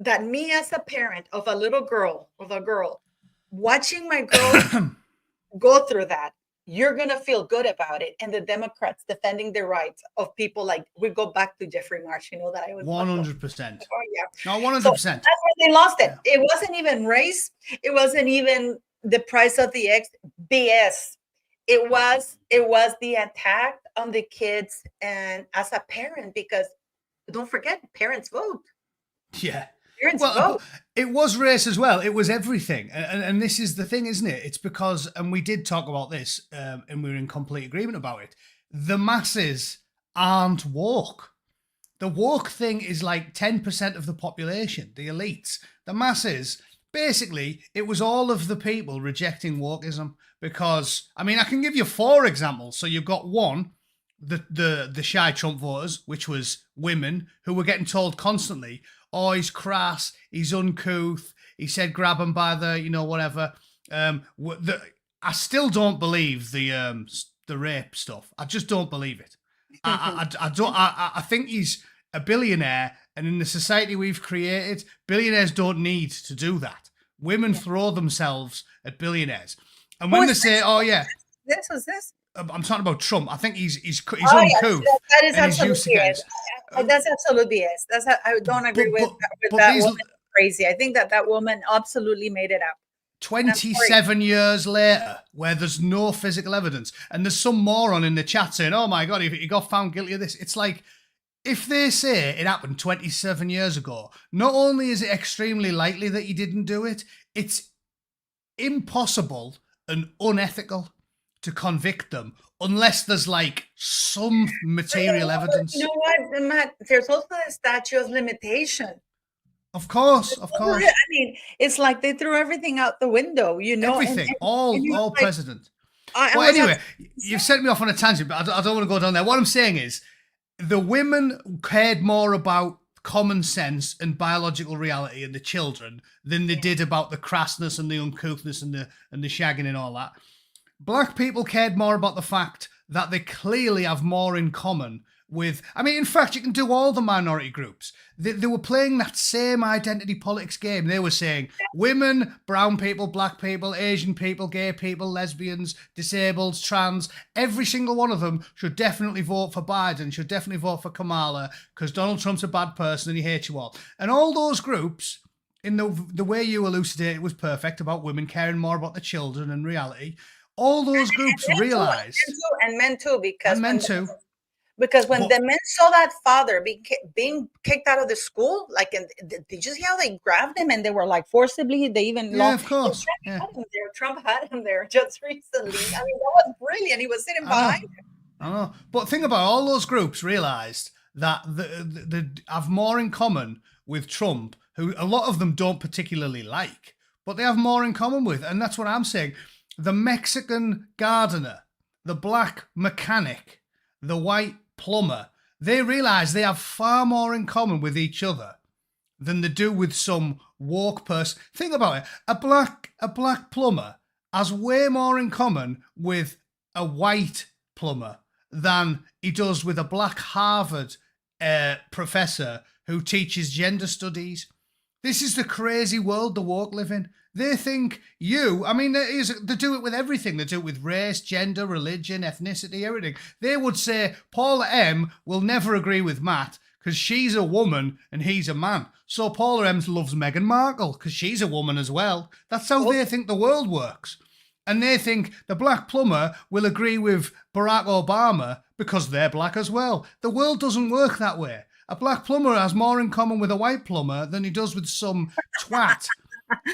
that me as a parent of a little girl, watching my girl go through that, you're going to feel good about it. And the Democrats defending the rights of people, like, we go back to Jeffrey Marsh, that I was 100%. Oh, yeah. No, 100%. So that's where they lost it. Yeah. It wasn't even race. It wasn't even the price of the eggs. BS. It was the attack on the kids and as a parent, because don't forget, parents vote. Yeah. Parents vote. It was race as well. It was everything. And this is the thing, isn't it? It's because, and we did talk about this, and we were in complete agreement about it. The masses aren't woke. The woke thing is like 10% of the population, the elites. The masses, basically, it was all of the people rejecting wokeism. Because, I can give you 4 examples. So you've got one, the shy Trump voters, which was women who were getting told constantly, oh, he's crass, he's uncouth, he said grab him by the, whatever. I still don't believe the rape stuff. I just don't believe it. I think he's a billionaire, and in the society we've created, billionaires don't need to do that. Women throw themselves at billionaires. And when they say, "Oh yeah, this was this," I'm talking about Trump. I think he's uncouth. That is absolutely BS. That's absolutely BS. I don't agree with that woman. Crazy. I think that woman absolutely made it up. 27 years later, where there's no physical evidence, and there's some moron in the chat saying, "Oh my God, he got found guilty of this." It's like, if they say it happened 27 years ago, not only is it extremely likely that he didn't do it, it's impossible and unethical to convict them unless there's like some material evidence. You know what, Matt? There's also a statute of limitation. Of course. It's like they threw everything out the window, Everything, all president. Anyway, you've sent me off on a tangent, but I don't want to go down there. What I'm saying is, the women cared more about common sense and biological reality and the children than they did about the crassness and the uncouthness and the shagging and all that. black people cared more about the fact that they clearly have more in common with, I mean, in fact, you can do all the minority groups. They were playing that same identity politics game. They were saying women, brown people, black people, Asian people, gay people, lesbians, disabled, trans, every single one of them should definitely vote for Biden, should definitely vote for Kamala, because Donald Trump's a bad person and he hates you all. And all those groups, in the way you elucidated, was perfect about women caring more about the children and reality. All those groups realised, and men too, because but when the men saw that father being kicked out of the school, like, and did you see how they grabbed him and they were like forcibly, they even yeah, of course, Trump had him there just recently. I mean, that was brilliant. He was sitting behind him. I know. But think about it, all those groups realised that they have more in common with Trump, who a lot of them don't particularly like, but they have more in common with, and that's what I'm saying. The Mexican gardener, the black mechanic, the white plumber, they realise they have far more in common with each other than they do with some woke person. Think about it. A black plumber has way more in common with a white plumber than he does with a black Harvard professor who teaches gender studies. This is the crazy world the woke live in. They think I mean, they do it with everything. They do it with race, gender, religion, ethnicity, everything. They would say Paula M will never agree with Matt because she's a woman and he's a man. So Paula M loves Meghan Markle because she's a woman as well. That's how they think the world works. And they think the black plumber will agree with Barack Obama because they're black as well. The world doesn't work that way. A black plumber has more in common with a white plumber than he does with some twat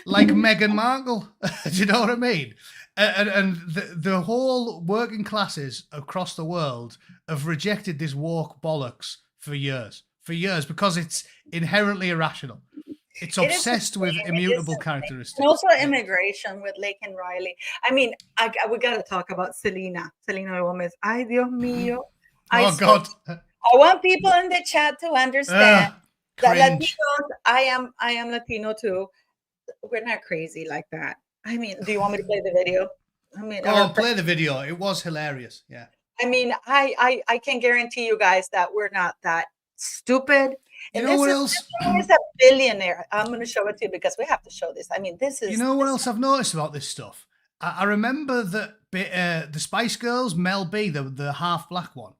like Meghan Markle. Do you know what I mean? And the whole working classes across the world have rejected this woke bollocks for years, because it's inherently irrational. It's obsessed with immutable characteristics. And also immigration with Lake and Riley. I mean, we got to talk about Selena Gomez. Ay, Dios mío. Oh, God. I want people in the chat to understand that cringe. Latinos, I am Latino too. We're not crazy like that. I mean, do you want me to play the video? I mean, play the video. It was hilarious. Yeah. I mean, I can guarantee you guys that we're not that stupid. You know what else? This is a billionaire. I'm going to show it to you because we have to show this. I mean, this is. You know what else I've noticed about this stuff? I remember that the Spice Girls, Mel B, the half black one.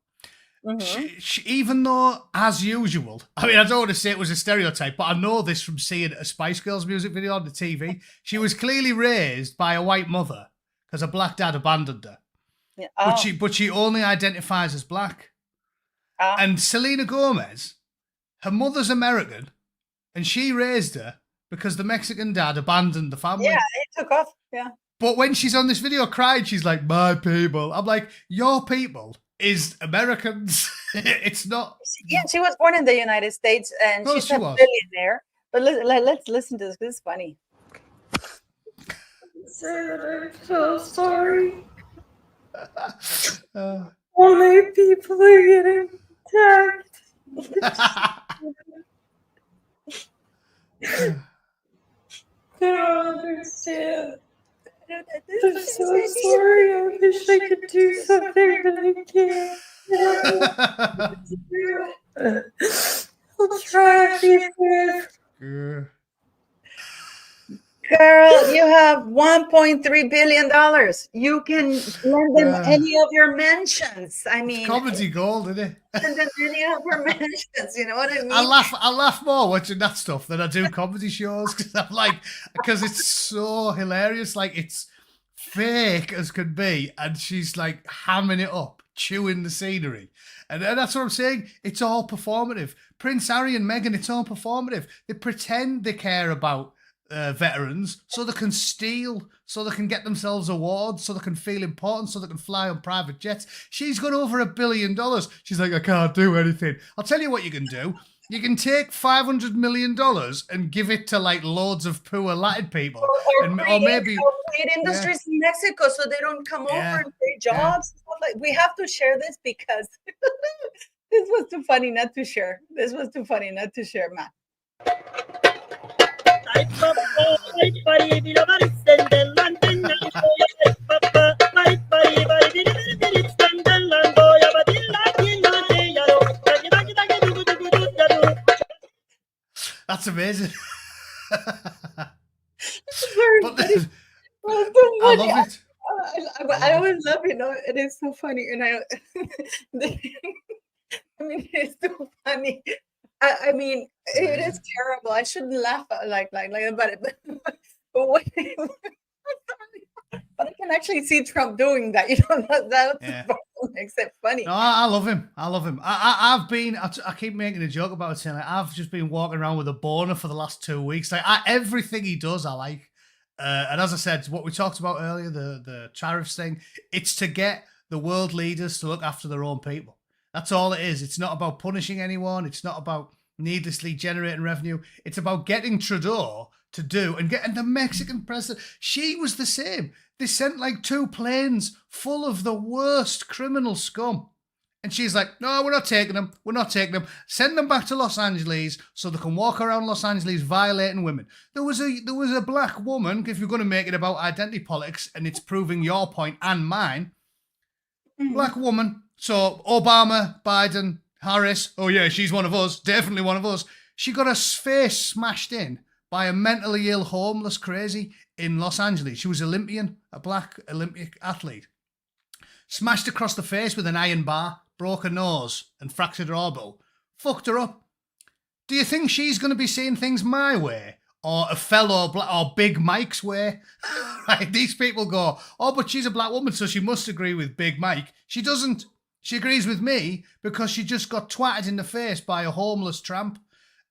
Mm-hmm. She, even though, as usual, I mean, I don't want to say it was a stereotype, but I know this from seeing a Spice Girls music video on the TV. She was clearly raised by a white mother because a black dad abandoned her. Yeah. Oh. But she only identifies as black. Oh. And Selena Gomez, her mother's American, and she raised her because the Mexican dad abandoned the family. Yeah, it took off. Yeah. But when she's on this video crying, she's like, "My people." I'm like, "Your people is Americans." It's not. Yeah, she was born in the United States and she's a billionaire. But let's listen to this. This is funny. I'm so sorry. All my people are getting attacked. I don't understand. I'm so sorry. I wish I could do something, but I can't. I'll try if you Girl, you have $1.3 billion. You can lend them any of your mansions. I mean, it's comedy gold, isn't it? Lend them any of your mansions. You know what I mean? I laugh more watching that stuff than I do comedy shows because it's so hilarious. Like, it's fake as could be, and she's like hamming it up, chewing the scenery. And that's what I'm saying. It's all performative. Prince Harry and Meghan, it's all performative. They pretend they care about veterans so they can steal, so they can get themselves awards, so they can feel important, so they can fly on private jets. She's got over $1 billion. She's like, I can't do anything. I'll tell you what you can do. You can take $500 million and give it to like loads of poor Latin people, or maybe create industries in Mexico so they don't come over and create jobs. Like, we have to share this because this was too funny not to share. This was too funny not to share, Matt. amazing. It's very But funny. then, Well, it's so I funny. love it. I always love it. No, it is so funny, and I mean, it's so funny. I mean, it is Amazing. terrible. I shouldn't laugh like about it, but what, but I can actually see Trump doing that. You know, that's Yeah. what makes it funny. No, I love him. I love him. I've been. I keep making a joke about it, saying like, I've just been walking around with a boner for the last 2 weeks. Like everything he does, I like. And as I said, what we talked about earlier, the tariffs thing, it's to get the world leaders to look after their own people. That's all it is. It's not about punishing anyone. It's not about needlessly generating revenue. It's about getting Trudeau to do and getting the Mexican president. She was the same. They sent like 2 planes full of the worst criminal scum. And she's like, no, we're not taking them. We're not taking them. Send them back to Los Angeles so they can walk around Los Angeles violating women. There was a black woman, if you're going to make it about identity politics, and it's proving your point and mine, black woman. So Obama, Biden, Harris, oh yeah, she's one of us, definitely one of us. She got her face smashed in by a mentally ill, homeless crazy in Los Angeles. She was Olympian, a black Olympic athlete. Smashed across the face with an iron bar, broke her nose and fractured her elbow. Fucked her up. Do you think she's going to be seeing things my way? Or a fellow or Big Mike's way? Right, these people go, oh, but she's a black woman, so she must agree with Big Mike. She doesn't. She agrees with me because she just got twatted in the face by a homeless tramp.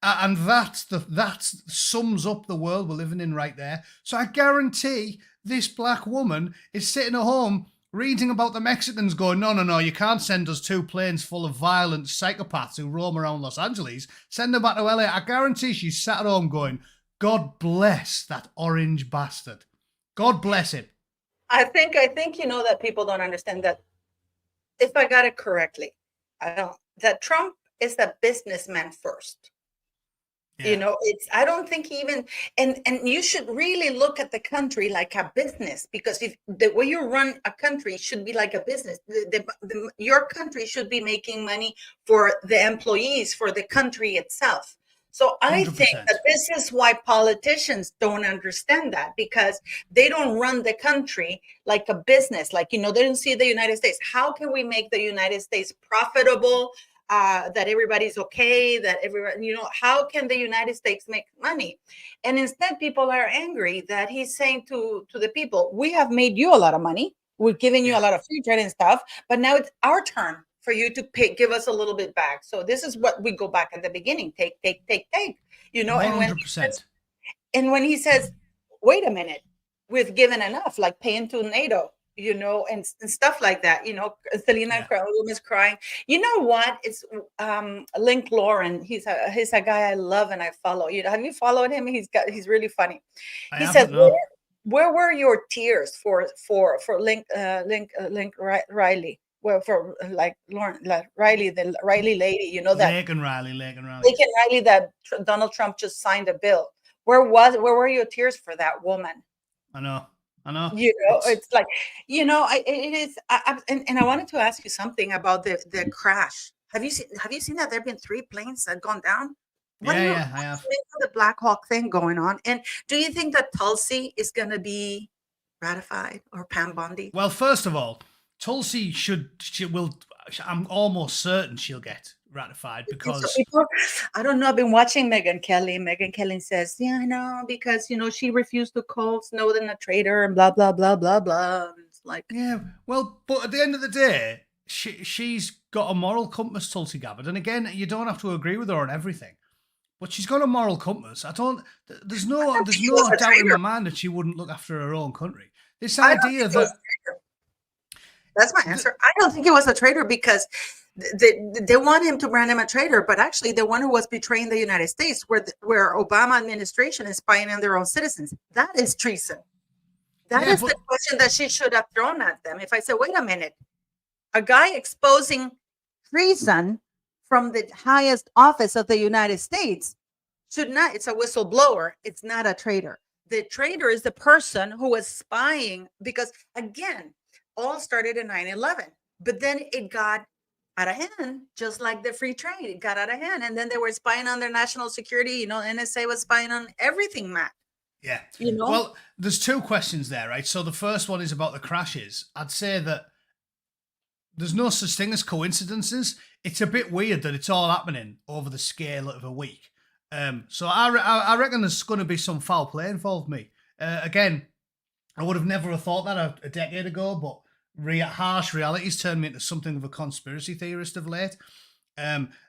And that sums up the world we're living in right there. So I guarantee this black woman is sitting at home reading about the Mexicans going, no, you can't send us 2 planes full of violent psychopaths who roam around Los Angeles. Send them back to LA. I guarantee she's sat at home going, God bless that orange bastard. God bless him. I think you know that people don't understand that. If I got it correctly, that Trump is a businessman first. Yeah. You know, I don't think even, and you should really look at the country like a business, because if the way you run a country should be like a business, your country should be making money for the employees, for the country itself. So I 100%. think that this is why politicians don't understand that, because they don't run the country like a business. Like, you know, they don't see the United States. How can we make the United States profitable? That everybody's okay, that everybody, you know, how can the United States make money? And instead, people are angry that he's saying to the people, we have made you a lot of money. We're giving you a lot of free trade and stuff, but now it's our turn for you to give us a little bit back. So this is what we go back at the beginning, take, you know, 100%. and when he says, wait a minute, we've given enough, like paying to NATO, you know, and stuff like that, you know, Selena is crying. You know what? It's Link Lauren. He's a guy I love and I follow. You know, have you followed him? He's really funny. He says, where were your tears for Link Riley? Well, for like Lauren, like Riley, the Riley lady, you know, that Lake and Riley. that Donald Trump just signed a bill. Where were your tears for that woman? I know. You know, it's like, you know, it is. And I wanted to ask you something about the crash. Have you seen that there've been 3 planes that gone down? I have. The Black Hawk thing going on. And do you think that Tulsi is going to be ratified, or Pam Bondi? Well, first of all, Tulsi will. I'm almost certain she'll get ratified, because I don't know. I've been watching Megyn Kelly. Megyn Kelly says, yeah, I know, because, you know, she refused to call Snowden a traitor and blah, blah, blah, blah, blah. It's like, yeah, well, but at the end of the day, she's got a moral compass, Tulsi Gabbard. And again, you don't have to agree with her on everything, but she's got a moral compass. There's no doubt in my mind that she wouldn't look after her own country. This idea that... That's my answer. I don't think he was a traitor, because they want him to brand him a traitor, but actually the one who was betraying the United States, where Obama administration is spying on their own citizens, that is treason. That is the question that she should have thrown at them. If I said, wait a minute, a guy exposing treason from the highest office of the United States should not, it's a whistleblower. It's not a traitor. The traitor is the person who was spying, because again, all started in 9/11, but then it got out of hand, just like the free trade. It got out of hand. And then they were spying on their national security. NSA was spying on everything, Matt. Yeah. You know? Well, there's two questions there, right? So the first one is about the crashes. I'd say that there's no such thing as coincidences. It's a bit weird that it's all happening over the scale of a week. So I reckon there's going to be some foul play involved, me. Again, I would have never have thought that a decade ago, but harsh realities turned me into something of a conspiracy theorist of late.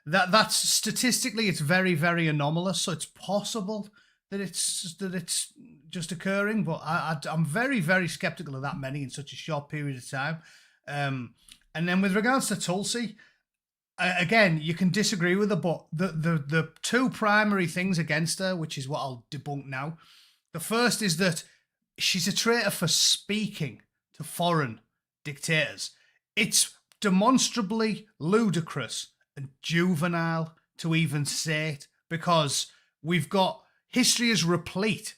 That's statistically, it's very, very anomalous. So it's possible that it's just occurring, but I'm very, very skeptical of that many in such a short period of time. And then with regards to Tulsi, again, you can disagree with her, but the two primary things against her, which is what I'll debunk now. The first is that she's a traitor for speaking to foreign dictators. It's demonstrably ludicrous and juvenile to even say it, because we've got history is replete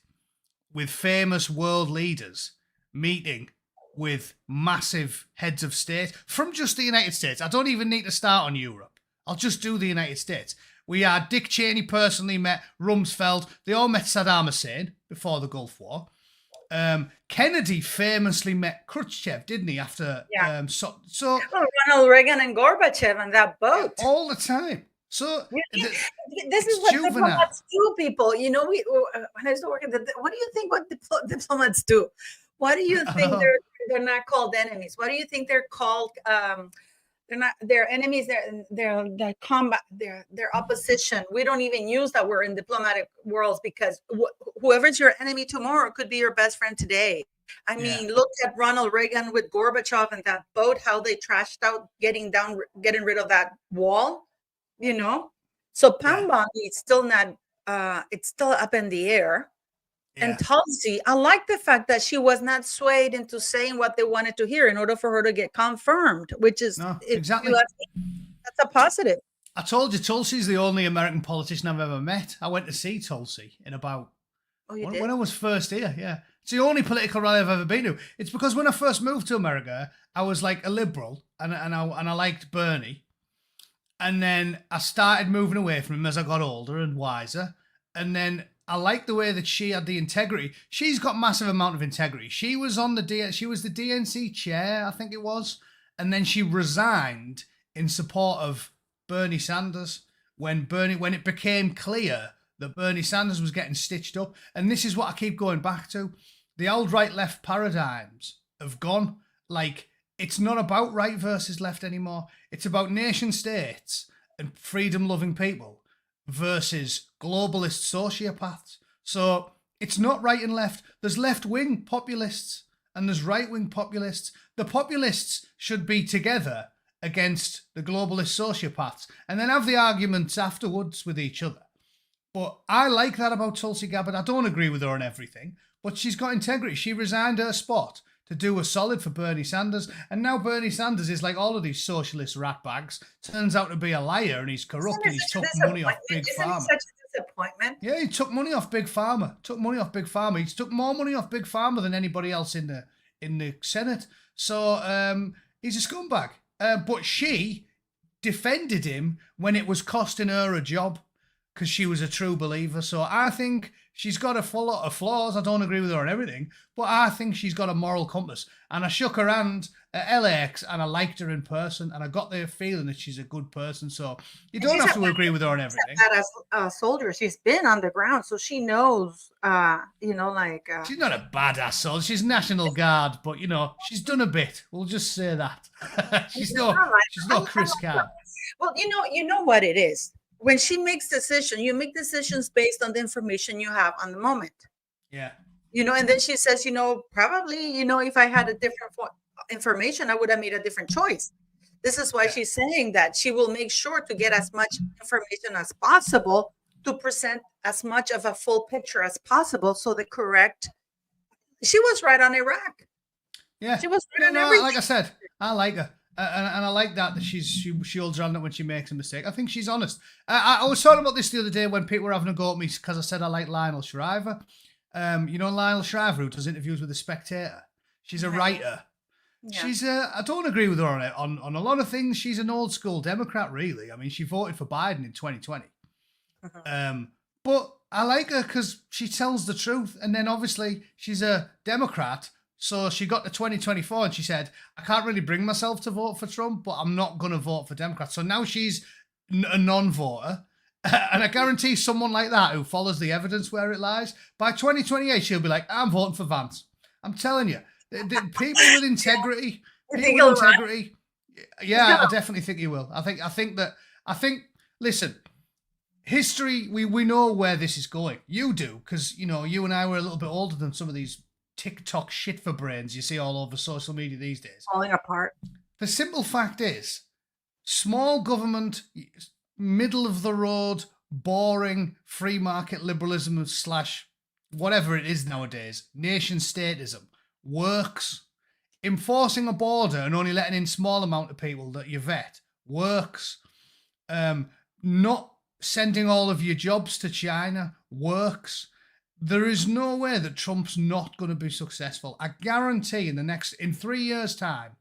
with famous world leaders meeting with massive heads of state from just the United States. I don't even need to start on Europe. I'll just do the United States. We had Dick Cheney personally met Rumsfeld. They all met Saddam Hussein before the Gulf War. Kennedy famously met Khrushchev, didn't he? After Ronald Reagan and Gorbachev on that boat all the time. So this is what diplomats do, people. When I was working, what do you think what diplomats do? What do you think they're not called enemies? What do you think they're called? They're enemies. They're combat. They're opposition. We don't even use that word in diplomatic worlds, because whoever's your enemy tomorrow could be your best friend today. I mean, look at Ronald Reagan with Gorbachev and that boat, how they trashed out getting rid of that wall, So Pambandi is still not, it's still up in the air. Yeah. And Tulsi, I like the fact that she was not swayed into saying what they wanted to hear in order for her to get confirmed, which is exactly that's a positive. I told you, Tulsi's the only American politician I've ever met. I went to see Tulsi in about when I was first here. Yeah, it's the only political rally I've ever been to. It's because when I first moved to America, I was like a liberal, and I liked Bernie, and then I started moving away from him as I got older and wiser, and then I like the way that she had the integrity. She's got massive amount of integrity. She was on she was the DNC chair, I think it was, and then she resigned in support of Bernie Sanders when it became clear that Bernie Sanders was getting stitched up. And this is what I keep going back to: the old right-left paradigms have gone. Like, it's not about right versus left anymore. It's about nation states and freedom-loving people versus globalist sociopaths. So it's not right and left. There's left-wing populists and there's right-wing populists. The populists should be together against the globalist sociopaths and then have the arguments afterwards with each other. But I like that about Tulsi Gabbard. I don't agree with her on everything, but she's got integrity. She resigned her spot to do a solid for Bernie Sanders, and now Bernie Sanders is like all of these socialist ratbags. Turns out to be a liar, and he's corrupt, and he's took money off Big Pharma. Such a disappointment. Yeah, he took money off Big Pharma. He's took more money off Big Pharma than anybody else in the Senate. So he's a scumbag. But she defended him when it was costing her a job, because she was a true believer. So I think she's got a full lot of flaws. I don't agree with her on everything, but I think she's got a moral compass. And I shook her hand at LAX and I liked her in person, and I got the feeling that she's a good person. So you don't have to agree with her on everything. As a soldier, she's been on the ground, so she knows, she's not a badass soldier. She's National Guard, but, she's done a bit. We'll just say that. she's no Chris Khan. Well, you know what it is. When she makes decisions, you make decisions based on the information you have on the moment. Yeah. And then she says, probably, if I had a different information, I would have made a different choice. This is why she's saying that she will make sure to get as much information as possible to present as much of a full picture as possible. So she was right on Iraq. Yeah. She was right on everything. Like I said, I like her. And I like that she holds her hand up when she makes a mistake. I think she's honest. I was talking about this the other day when people were having a go at me because I said I like Lionel Shriver. Lionel Shriver, who does interviews with The Spectator. She's a writer. Yeah. She's I don't agree with her on it. On a lot of things, she's an old school Democrat, really. I mean, she voted for Biden in 2020. Mhm. But I like her because she tells the truth. And then obviously she's a Democrat. So she got to 2024 and she said, I can't really bring myself to vote for Trump, but I'm not going to vote for Democrats. So now she's a non-voter. And I guarantee someone like that who follows the evidence where it lies, by 2028, she'll be like, I'm voting for Vance. I'm telling you, the people with integrity, You people think with he'll run? integrity. Yeah, I definitely think he will. I think, listen, history, we know where this is going. You do, because, you and I were a little bit older than some of these TikTok shit for brains you see all over social media these days. Falling apart. The simple fact is, small government, middle of the road, boring free market liberalism / whatever it is nowadays, nation statism, works. Enforcing a border and only letting in small amount of people that you vet works. Not sending all of your jobs to China works. There is no way that Trump's not going to be successful. I guarantee in 3 years' time,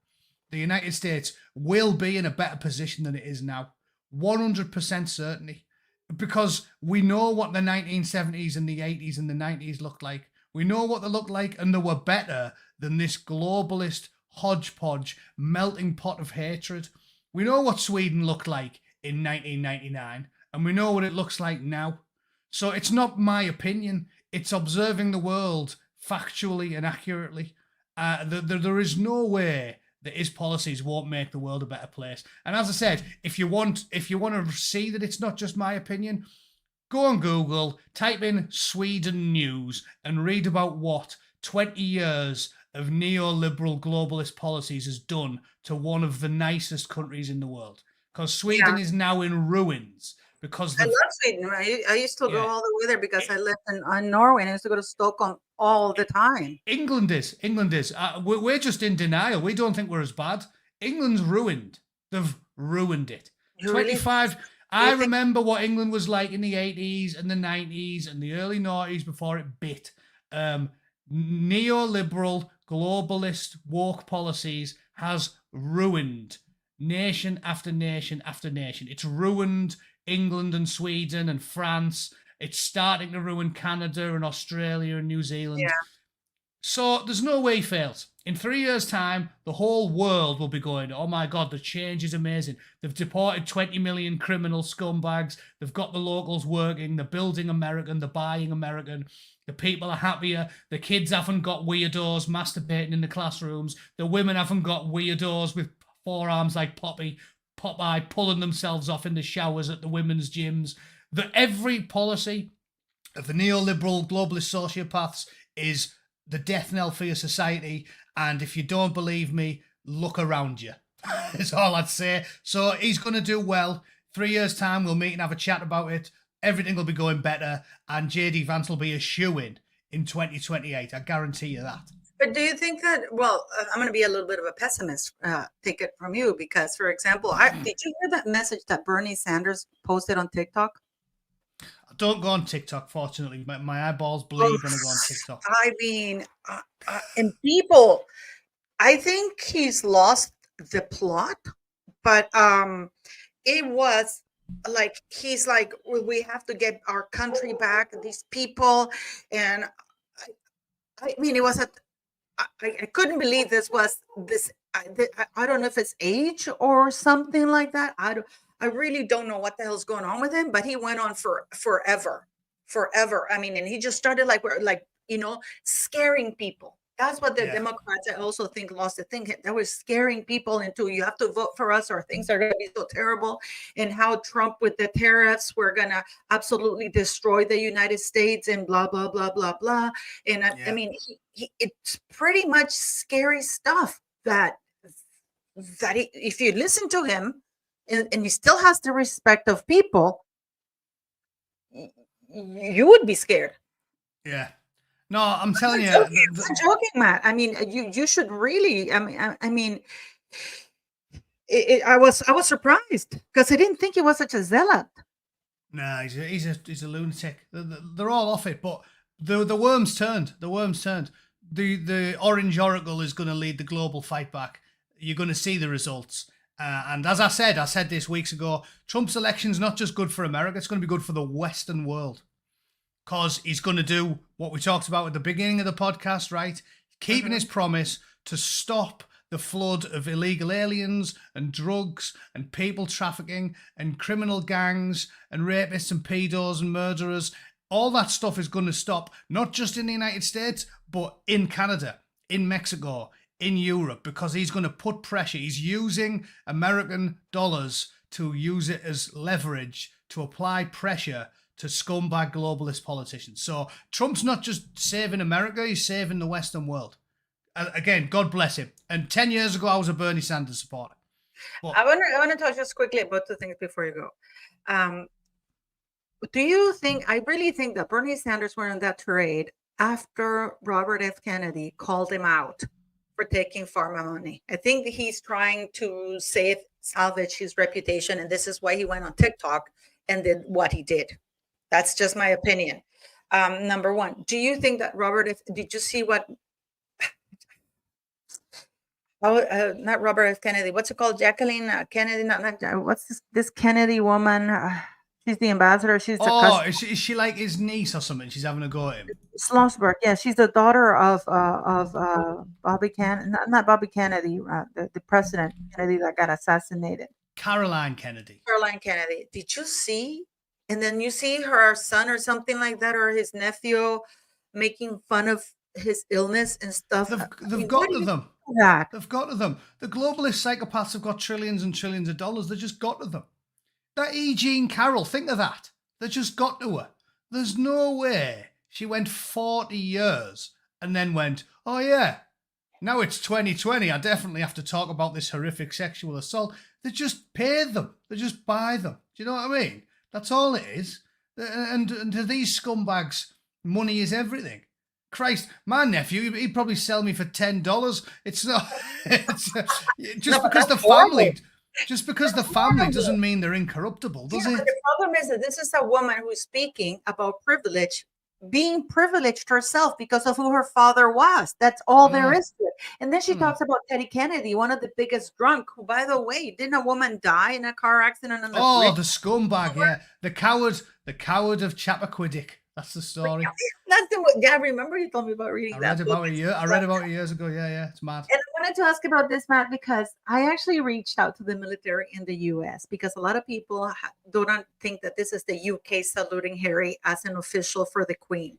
the United States will be in a better position than it is now. 100% certainty. Because we know what the 1970s and the 80s and the 90s looked like. We know what they looked like, and they were better than this globalist hodgepodge melting pot of hatred. We know what Sweden looked like in 1999, and we know what it looks like now. So it's not my opinion. It's observing the world factually and accurately. There is no way that his policies won't make the world a better place. And as I said, if you want to see that it's not just my opinion, go on Google, type in Sweden news, and read about what 20 years of neoliberal globalist policies has done to one of the nicest countries in the world. Because Sweden is now in ruins. Because I love Sweden. I used to go all the way there because I lived in Norway and I used to go to Stockholm all the time. England is. We're just in denial. We don't think we're as bad. England's ruined. They've ruined it. You really 25. I remember what England was like in the 80s and the 90s and the early 90s before it bit. Neoliberal, globalist, woke policies has ruined nation after nation after nation. It's ruined England and Sweden and France. It's starting to ruin Canada and Australia and New Zealand. Yeah. So there's no way he fails. In 3 years' time, the whole world will be going, oh my God, the change is amazing. They've deported 20 million criminal scumbags. They've got the locals working. They're building American. They're buying American. The people are happier. The kids haven't got weirdos masturbating in the classrooms. The women haven't got weirdos with forearms like Popeye pulling themselves off in the showers at the women's gyms. Every policy of the neoliberal globalist sociopaths is the death knell for your society. And if you don't believe me, look around you. That's all I'd say. So he's going to do well. 3 years' time, we'll meet and have a chat about it. Everything will be going better. And JD Vance will be a shoo-in in 2028. I guarantee you that. But do you think that, well, I'm going to be a little bit of a pessimist, take it from you, because, for example, did you hear that message that Bernie Sanders posted on TikTok? I don't go on TikTok, fortunately. My eyeballs bleed when I go on TikTok. I mean, and people, I think he's lost the plot, but it was like, he's like, we have to get our country back, these people. And I mean, it was I couldn't believe this was this. I don't know if it's age or something like that. I really don't know what the hell's going on with him, but he went on for forever. I mean, and he just started like scaring people. That's what the Democrats, I also think, lost the thing. That was scaring people into, you have to vote for us or things are going to be so terrible. And how Trump with the tariffs, we're going to absolutely destroy the United States and blah, blah, blah, blah, blah. And I mean, it's pretty much scary stuff that if you listen to him and he still has the respect of people, you would be scared. Yeah. No, I'm telling you. I'm joking, Matt. I mean, you should really. I mean, I was surprised because I didn't think he was such a zealot. Nah, he's a lunatic. They're all off it, but the worms turned. The worms turned. the Orange Oracle is going to lead the global fight back. You're going to see the results. And as I said this weeks ago, Trump's election is not just good for America, it's going to be good for the Western world. Because he's going to do what we talked about at the beginning of the podcast, right? Keeping his promise to stop the flood of illegal aliens and drugs and people trafficking and criminal gangs and rapists and pedos and murderers. All that stuff is going to stop, not just in the United States, but in Canada, in Mexico, in Europe, because he's going to put pressure. He's using American dollars to use it as leverage to apply pressure to scumbag globalist politicians. So Trump's not just saving America, he's saving the Western world. Again, God bless him. And 10 years ago, I was a Bernie Sanders supporter. But I want to talk just quickly about two things before you go. Do you think, I really think that Bernie Sanders went on that parade after Robert F. Kennedy called him out for taking pharma money. I think he's trying to salvage his reputation, and this is why he went on TikTok and did what he did. That's just my opinion. Number one, do you think that did you see what, not Robert F. Kennedy, what's it called? Jacqueline Kennedy, what's this Kennedy woman? She's the ambassador. She's the cousin. Is she like his niece or something? She's having a go at him. Schlossberg, yeah, she's the daughter of Bobby Kennedy, not Bobby Kennedy, the president Kennedy that got assassinated. Caroline Kennedy. Did you see? And then you see her son or something like that, or his nephew making fun of his illness and stuff. They've got to them. That? They've got to them. The globalist psychopaths have got trillions and trillions of dollars. They just got to them. That E. Jean Carroll, think of that. They just got to her. There's no way she went 40 years and then went, oh yeah, now it's 2020. I definitely have to talk about this horrific sexual assault. They just paid them. They just buy them. Do you know what I mean? That's all it is. And to these scumbags, money is everything. Christ, my nephew, he'd probably sell me for $10. It's not. Just because the family doesn't mean they're incorruptible, does it? But the problem is that this is a woman who's speaking about privilege, being privileged herself because of who her father was. That's all there is to it. And then she talks about Teddy Kennedy, one of the biggest drunk, who, by the way, didn't a woman die in a car accident on the bridge? The scumbag, yeah. The coward of Chappaquiddick. That's the story. Yeah, remember you told me about reading that book. I read about it years ago. Yeah, it's mad. And I wanted to ask about this, Matt, because I actually reached out to the military in the U.S. because a lot of people don't think that this is the U.K. saluting Harry as an official for the Queen.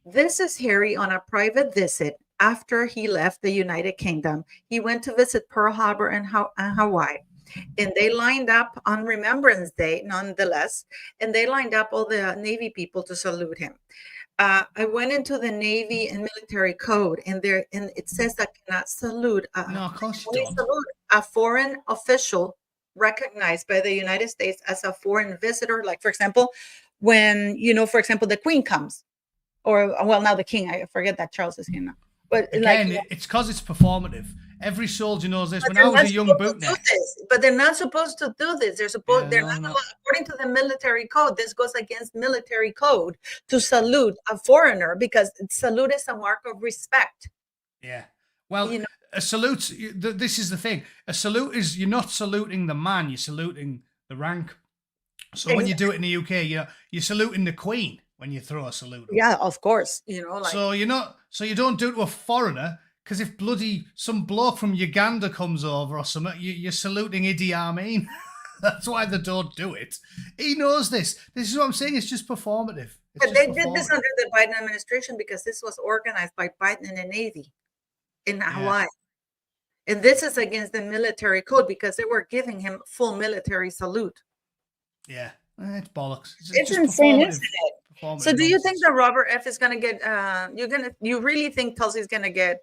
This is Harry on a private visit after he left the United Kingdom. He went to visit Pearl Harbor and Hawaii. And they lined up on Remembrance Day, nonetheless, and they lined up all the Navy people to salute him. I went into the Navy and military code, and it says I cannot salute. No, of course you don't. Salute a foreign official recognized by the United States as a foreign visitor. Like, for example, when, for example, the Queen comes, or, well, now the King, I forget that Charles is here now. But again, it's because it's performative. Every soldier knows this. When I was a young bootneck. But they're not supposed to do this. They're not according to the military code. This goes against military code to salute a foreigner because salute is a mark of respect. Yeah. Well, a salute, this is the thing. A salute is, you're not saluting the man, you're saluting the rank. So when you do it in the UK, you're saluting the Queen when you throw a salute. Yeah, of course. So you don't do it to a foreigner. Because if some bloke from Uganda comes over or something, you're saluting Idi Amin. That's why they don't do it. He knows this. This is what I'm saying. It's just performative. But they did this under the Biden administration because this was organized by Biden and the Navy in Hawaii. And this is against the military code because they were giving him full military salute. Yeah, it's bollocks. It's insane, isn't it? So do you think that Robert F. is going to get, you really think Tulsi's going to get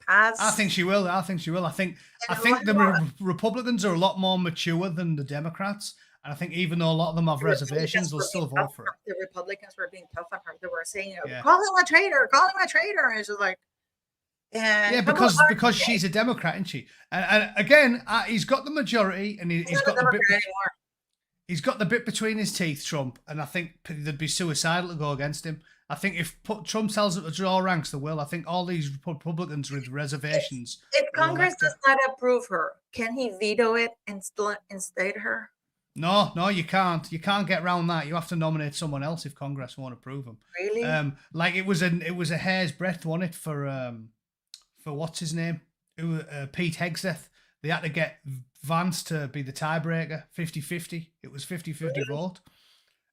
passed? I think she will. I think the Republicans are a lot more mature than the Democrats. And I think even though a lot of them have reservations, they'll still vote for it. The Republicans were being tough on her. They were saying, call him a traitor, call him a traitor. And it's just like, because she's a Democrat, isn't she? And again, he's got the majority, and he's got the bit. He's got the bit between his teeth, Trump, and I think they'd be suicidal to go against him. I think if Trump tells them to draw ranks, they will. I think all these Republicans with reservations If will Congress elect her. does not approve her, can he veto it and still instate her? No, you can't. You can't get around that. You have to nominate someone else if Congress won't approve them. Really? Like it was a hair's breadth, wasn't it, for what's his name, Pete Hegseth. They had to get Vance to be the tiebreaker, 50-50. It was 50-50 vote.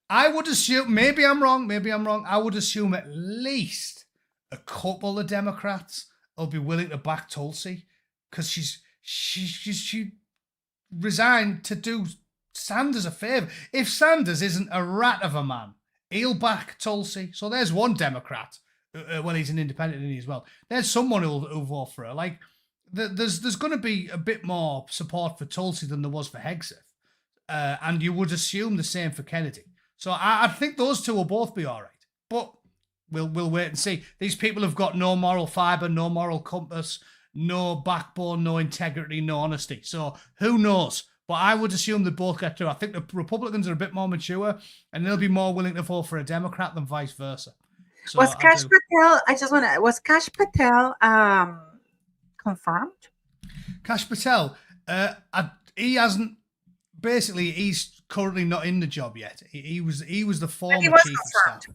I would assume, maybe I'm wrong. I would assume at least a couple of Democrats will be willing to back Tulsi because she resigned to do Sanders a favour. If Sanders isn't a rat of a man, he'll back Tulsi. So there's one Democrat. Well, he's an independent as well. There's someone who'll vote for her. Like, there's going to be a bit more support for Tulsi than there was for Hegseth. And you would assume the same for Kennedy. So I think those two will both be all right. But we'll wait and see. These people have got no moral fibre, no moral compass, no backbone, no integrity, no honesty. So who knows? But I would assume they both get through. I think the Republicans are a bit more mature and they'll be more willing to vote for a Democrat than vice versa. So Was Kash Patel, was Kash Patel confirmed? Kash Patel, he hasn't, basically he's currently not in the job yet. He was the former chief of staff.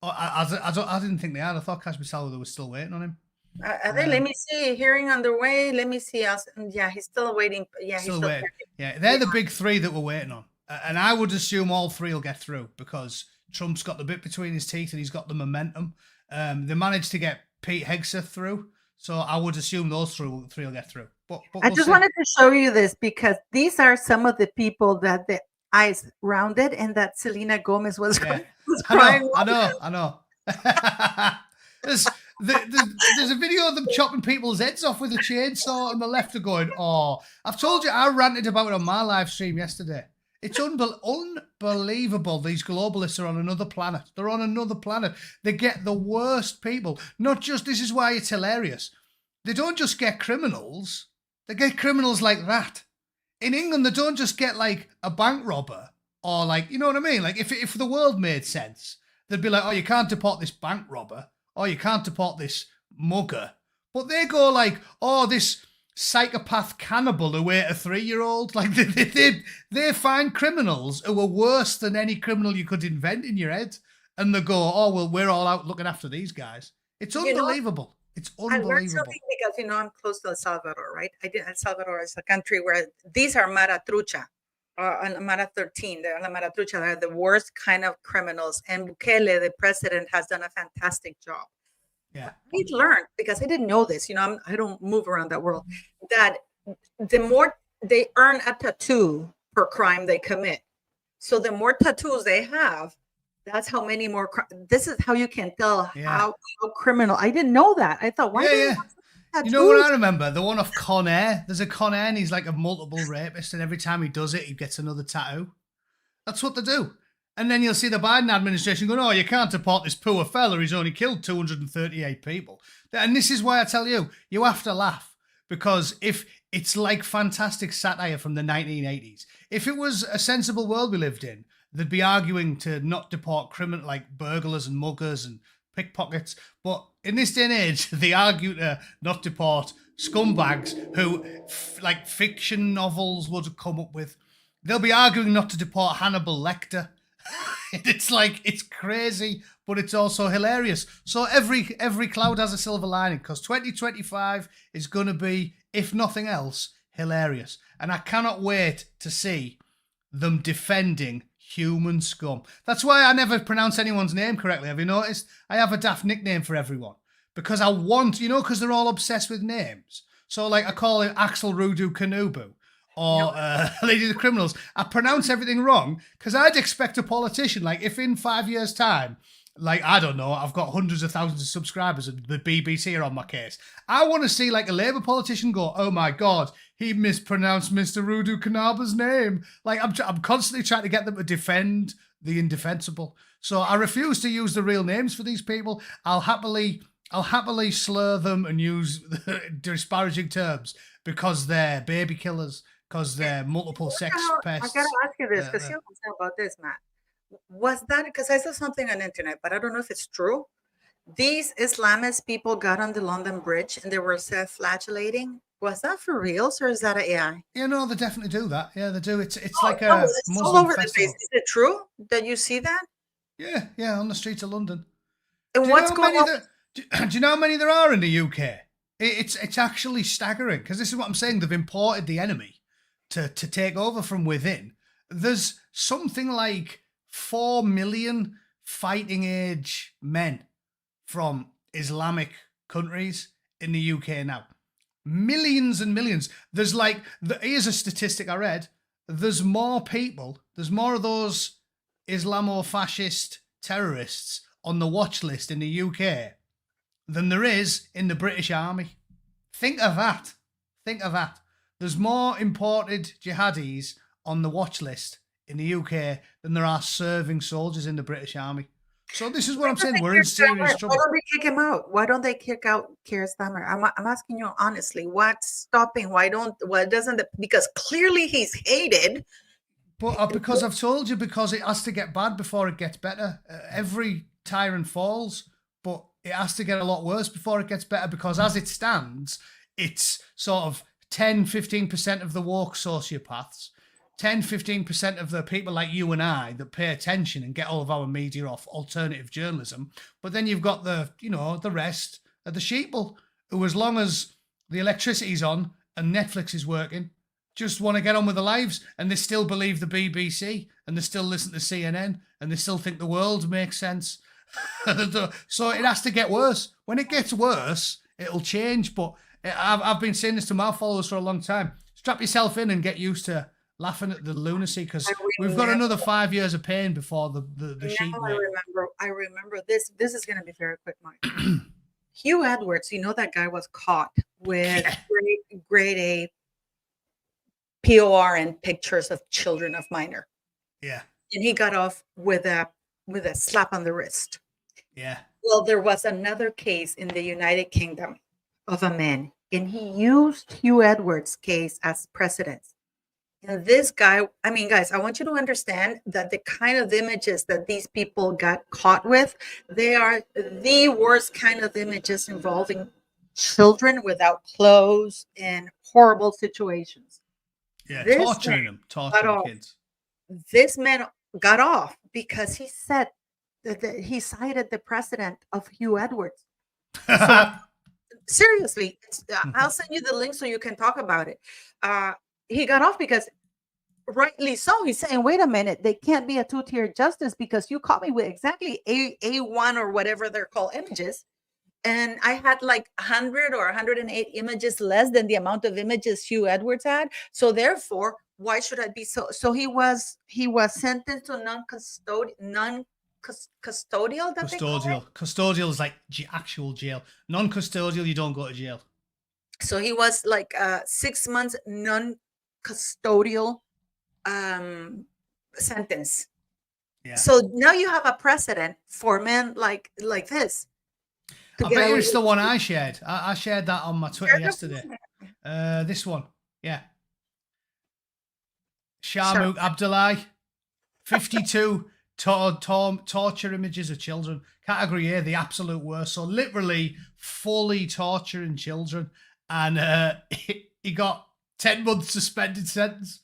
Oh, I didn't think they had. I thought Kash Patel was still waiting on him. Let me see. Hearing underway. Let me see. Yeah, he's still waiting. Yeah, still waiting. Yeah, they're the big three that we're waiting on. And I would assume all three will get through because Trump's got the bit between his teeth and he's got the momentum. They managed to get Pete Hegseth through. So I would assume those three will get through. But I just wanted to show you this because these are some of the people that the eyes rounded and that Selena Gomez was crying. I know. There's a video of them chopping people's heads off with a chainsaw, and the left are going, "Oh, I've told you, I ranted about it on my live stream yesterday. It's unbelievable. These globalists are on another planet. They're on another planet. They get the worst people. Not just, this is why it's hilarious. They don't just get criminals. They get criminals like that. In England, they don't just get like a bank robber or like, you know what I mean? Like if the world made sense, they'd be like, oh, you can't deport this bank robber. Oh, you can't deport this mugger. But they go like, oh, this psychopath cannibal who ate a 3-year-old. Like they find criminals who are worse than any criminal you could invent in your head. And they go, oh, well, we're all out looking after these guys. It's unbelievable. It's unbelievable. I learned something because, I'm close to El Salvador, right? El Salvador is a country where these are Mara Trucha. Mara 13, they're La Mara Trucha, they're the worst kind of criminals. And Bukele, the president, has done a fantastic job. Yeah. I learned, because I didn't know this, I don't move around that world, that the more they earn a tattoo per crime they commit. So the more tattoos they have, that's how many more. This is how you can tell how criminal. I didn't know that. I thought, why? Yeah. You know what I remember? The one of Con Air. There's a Con Air and he's like a multiple rapist, and every time he does it, he gets another tattoo. That's what they do. And then you'll see the Biden administration going, oh, you can't deport this poor fella. He's only killed 238 people. And this is why I tell you, you have to laugh. Because if it's like fantastic satire from the 1980s, if it was a sensible world we lived in, they'd be arguing to not deport criminal like burglars and muggers and pickpockets. But in this day and age, they argue to not deport scumbags who, like fiction novels would have come up with. They'll be arguing not to deport Hannibal Lecter. It's crazy, but it's also hilarious. So every cloud has a silver lining, because 2025 is going to be, if nothing else, hilarious. And I cannot wait to see them defending human scum. That's why I never pronounce anyone's name correctly. Have you noticed? I have a daft nickname for everyone. Because I want, because they're all obsessed with names. So like I call it Axel Rudu Kanubu. Or Lady of the Criminals. I pronounce everything wrong because I'd expect a politician, like if in 5 years' time, like, I don't know, I've got hundreds of thousands of subscribers and the BBC are on my case. I want to see like a Labour politician go, oh my God, he mispronounced Mr. Rudu Kanaba's name. Like I'm constantly trying to get them to defend the indefensible. So I refuse to use the real names for these people. I'll happily slur them and use disparaging terms because they're baby killers. Because they're multiple sex pests. I gotta ask you this, because you don't know about this, Matt. Was that because I saw something on the internet, but I don't know if it's true. These Islamist people got on the London Bridge and they were self-flagellating. Was that for reals or is that a AI? Yeah, no, they definitely do that. Yeah, they do. It's Oh, like no, a it's all Muslim over the place. festival. Is it true that you see that? Yeah, yeah, on the streets of London. And Do you know what's how going many on? do you know how many there are in the UK? It's actually staggering because this is what I'm saying. They've imported the enemy to take over from within. There's something like 4 million fighting age men from Islamic countries in the UK now. Millions and millions. There's like, here's a statistic I read. There's more people, there's more of those Islamo-fascist terrorists on the watch list in the UK than there is in the British Army. Think of that. Think of that. There's more imported jihadis on the watch list in the UK than there are serving soldiers in the British Army. So this is what I'm saying. We're in serious Why trouble. don't they kick him out? Why don't they kick out Keir Starmer? I'm asking you honestly. What's stopping? Why doesn't it? Because clearly he's hated. But because I've told you, because it has to get bad before it gets better. Every tyrant falls, but it has to get a lot worse before it gets better, because as it stands, it's sort of 10-15% of the woke sociopaths, 10-15% of the people like you and I that pay attention and get all of our media off alternative journalism. But then you've got the rest of the sheeple who, as long as the electricity's on and Netflix is working, just want to get on with their lives, and they still believe the BBC, and they still listen to CNN, and they still think the world makes sense. So it has to get worse. When it gets worse, it'll change. But I've been saying this to my followers for a long time. Strap yourself in and get used to laughing at the lunacy, because we've got another 5 years of pain before the sheep. I remember this. This is going to be very quick, Mike. Hugh Edwards, that guy was caught with grade A POR and pictures of children of minor. Yeah. And he got off with a slap on the wrist. Yeah. Well, there was another case in the United Kingdom of a man, and he used Hugh Edwards' case as precedent. And this guy, guys, I want you to understand that the kind of images that these people got caught with, they are the worst kind of images involving children without clothes and horrible situations. Yeah, This torturing kids. This man got off because he said that he cited the precedent of Hugh Edwards. So, seriously, I'll send you the link so you can talk about it. He got off because, rightly so, he's saying, wait a minute, they can't be a two-tier justice because you caught me with exactly A1 or whatever they're called images. And I had like 100 or 108 images less than the amount of images Hugh Edwards had. So therefore, why should I be so? So he was sentenced to non-custodial. Custodial is like actual jail. Non-custodial, you don't go to jail. So he was like 6 months non-custodial sentence. Yeah. So now you have a precedent for men like this. I bet you it's the one I shared. I shared that on my Twitter yesterday. This one. Yeah. Sharmouk Abdullahi. 52 torture images of children. Category A, the absolute worst. So literally fully torturing children. And he got 10 months suspended sentence.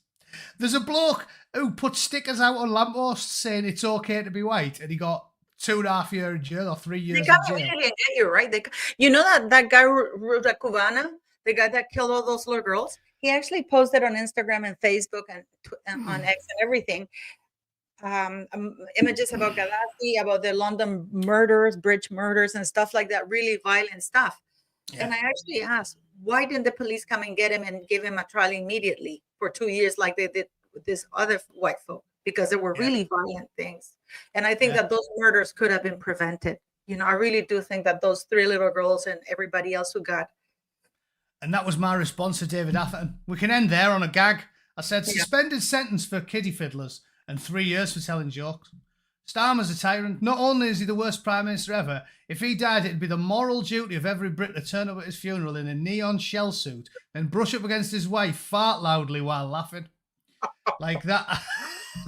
There's a bloke who put stickers out on lampposts saying it's okay to be white, and he got 2.5 years in jail or 3 years in jail. Really get you, right? That guy Ruda Cubana, the guy that killed all those little girls, he actually posted on Instagram and Facebook and on X and everything images about Gaddafi, about the London murders, bridge murders and stuff like that, really violent stuff. Yeah. And I actually asked, why didn't the police come and get him and give him a trial immediately for 2 years like they did with this other white folk? Because there were really violent things. And I think that those murders could have been prevented. I really do think that those 3 little girls and everybody else who got. And that was my response to David Atherton. We can end there on a gag. I said, suspended sentence for kiddie fiddlers and 3 years for telling jokes. Starmer's a tyrant. Not only is he the worst Prime Minister ever, if he died, it'd be the moral duty of every Brit to turn up at his funeral in a neon shell suit and brush up against his wife, fart loudly while laughing. Like that.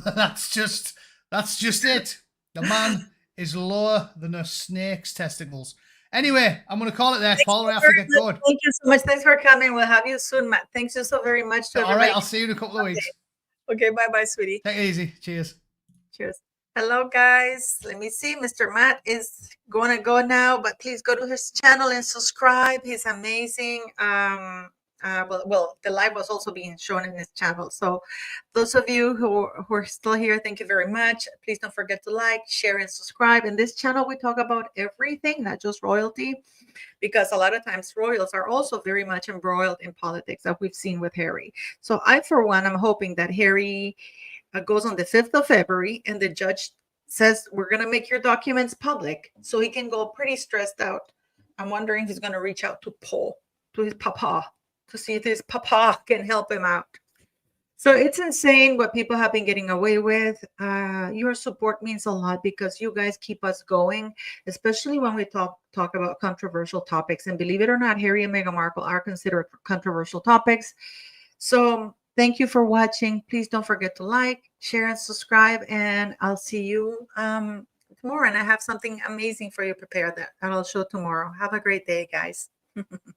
That's just That's just it. The man is lower than a snake's testicles. Anyway, I'm going to call it there, Paul. We have to get going. Thank you so much. Thanks for coming. We'll have you soon, Matt. Thanks you so very much to All everybody. right, I'll see you in a couple of weeks. Okay, bye-bye, sweetie. Take it easy. Cheers. Cheers. Hello, guys. Let me see. Mr. Matt is going to go now, but please go to his channel and subscribe. He's amazing. Well, the live was also being shown in his channel. So those of you who are still here, thank you very much. Please don't forget to like, share, and subscribe. In this channel, we talk about everything, not just royalty, because a lot of times royals are also very much embroiled in politics, that we've seen with Harry. So I, for one, I'm hoping that Harry goes on the 5th of February and the judge says, we're going to make your documents public, so he can go pretty stressed out. I'm wondering if he's going to reach out to Paul, to his papa, to see if his papa can help him out. So it's insane what people have been getting away with. Your support means a lot because you guys keep us going, especially when we talk about controversial topics. And believe it or not, Harry and Meghan Markle are considered controversial topics. So thank you for watching. Please don't forget to like, share, and subscribe. And I'll see you tomorrow. And I have something amazing for you prepared that I'll show tomorrow. Have a great day, guys.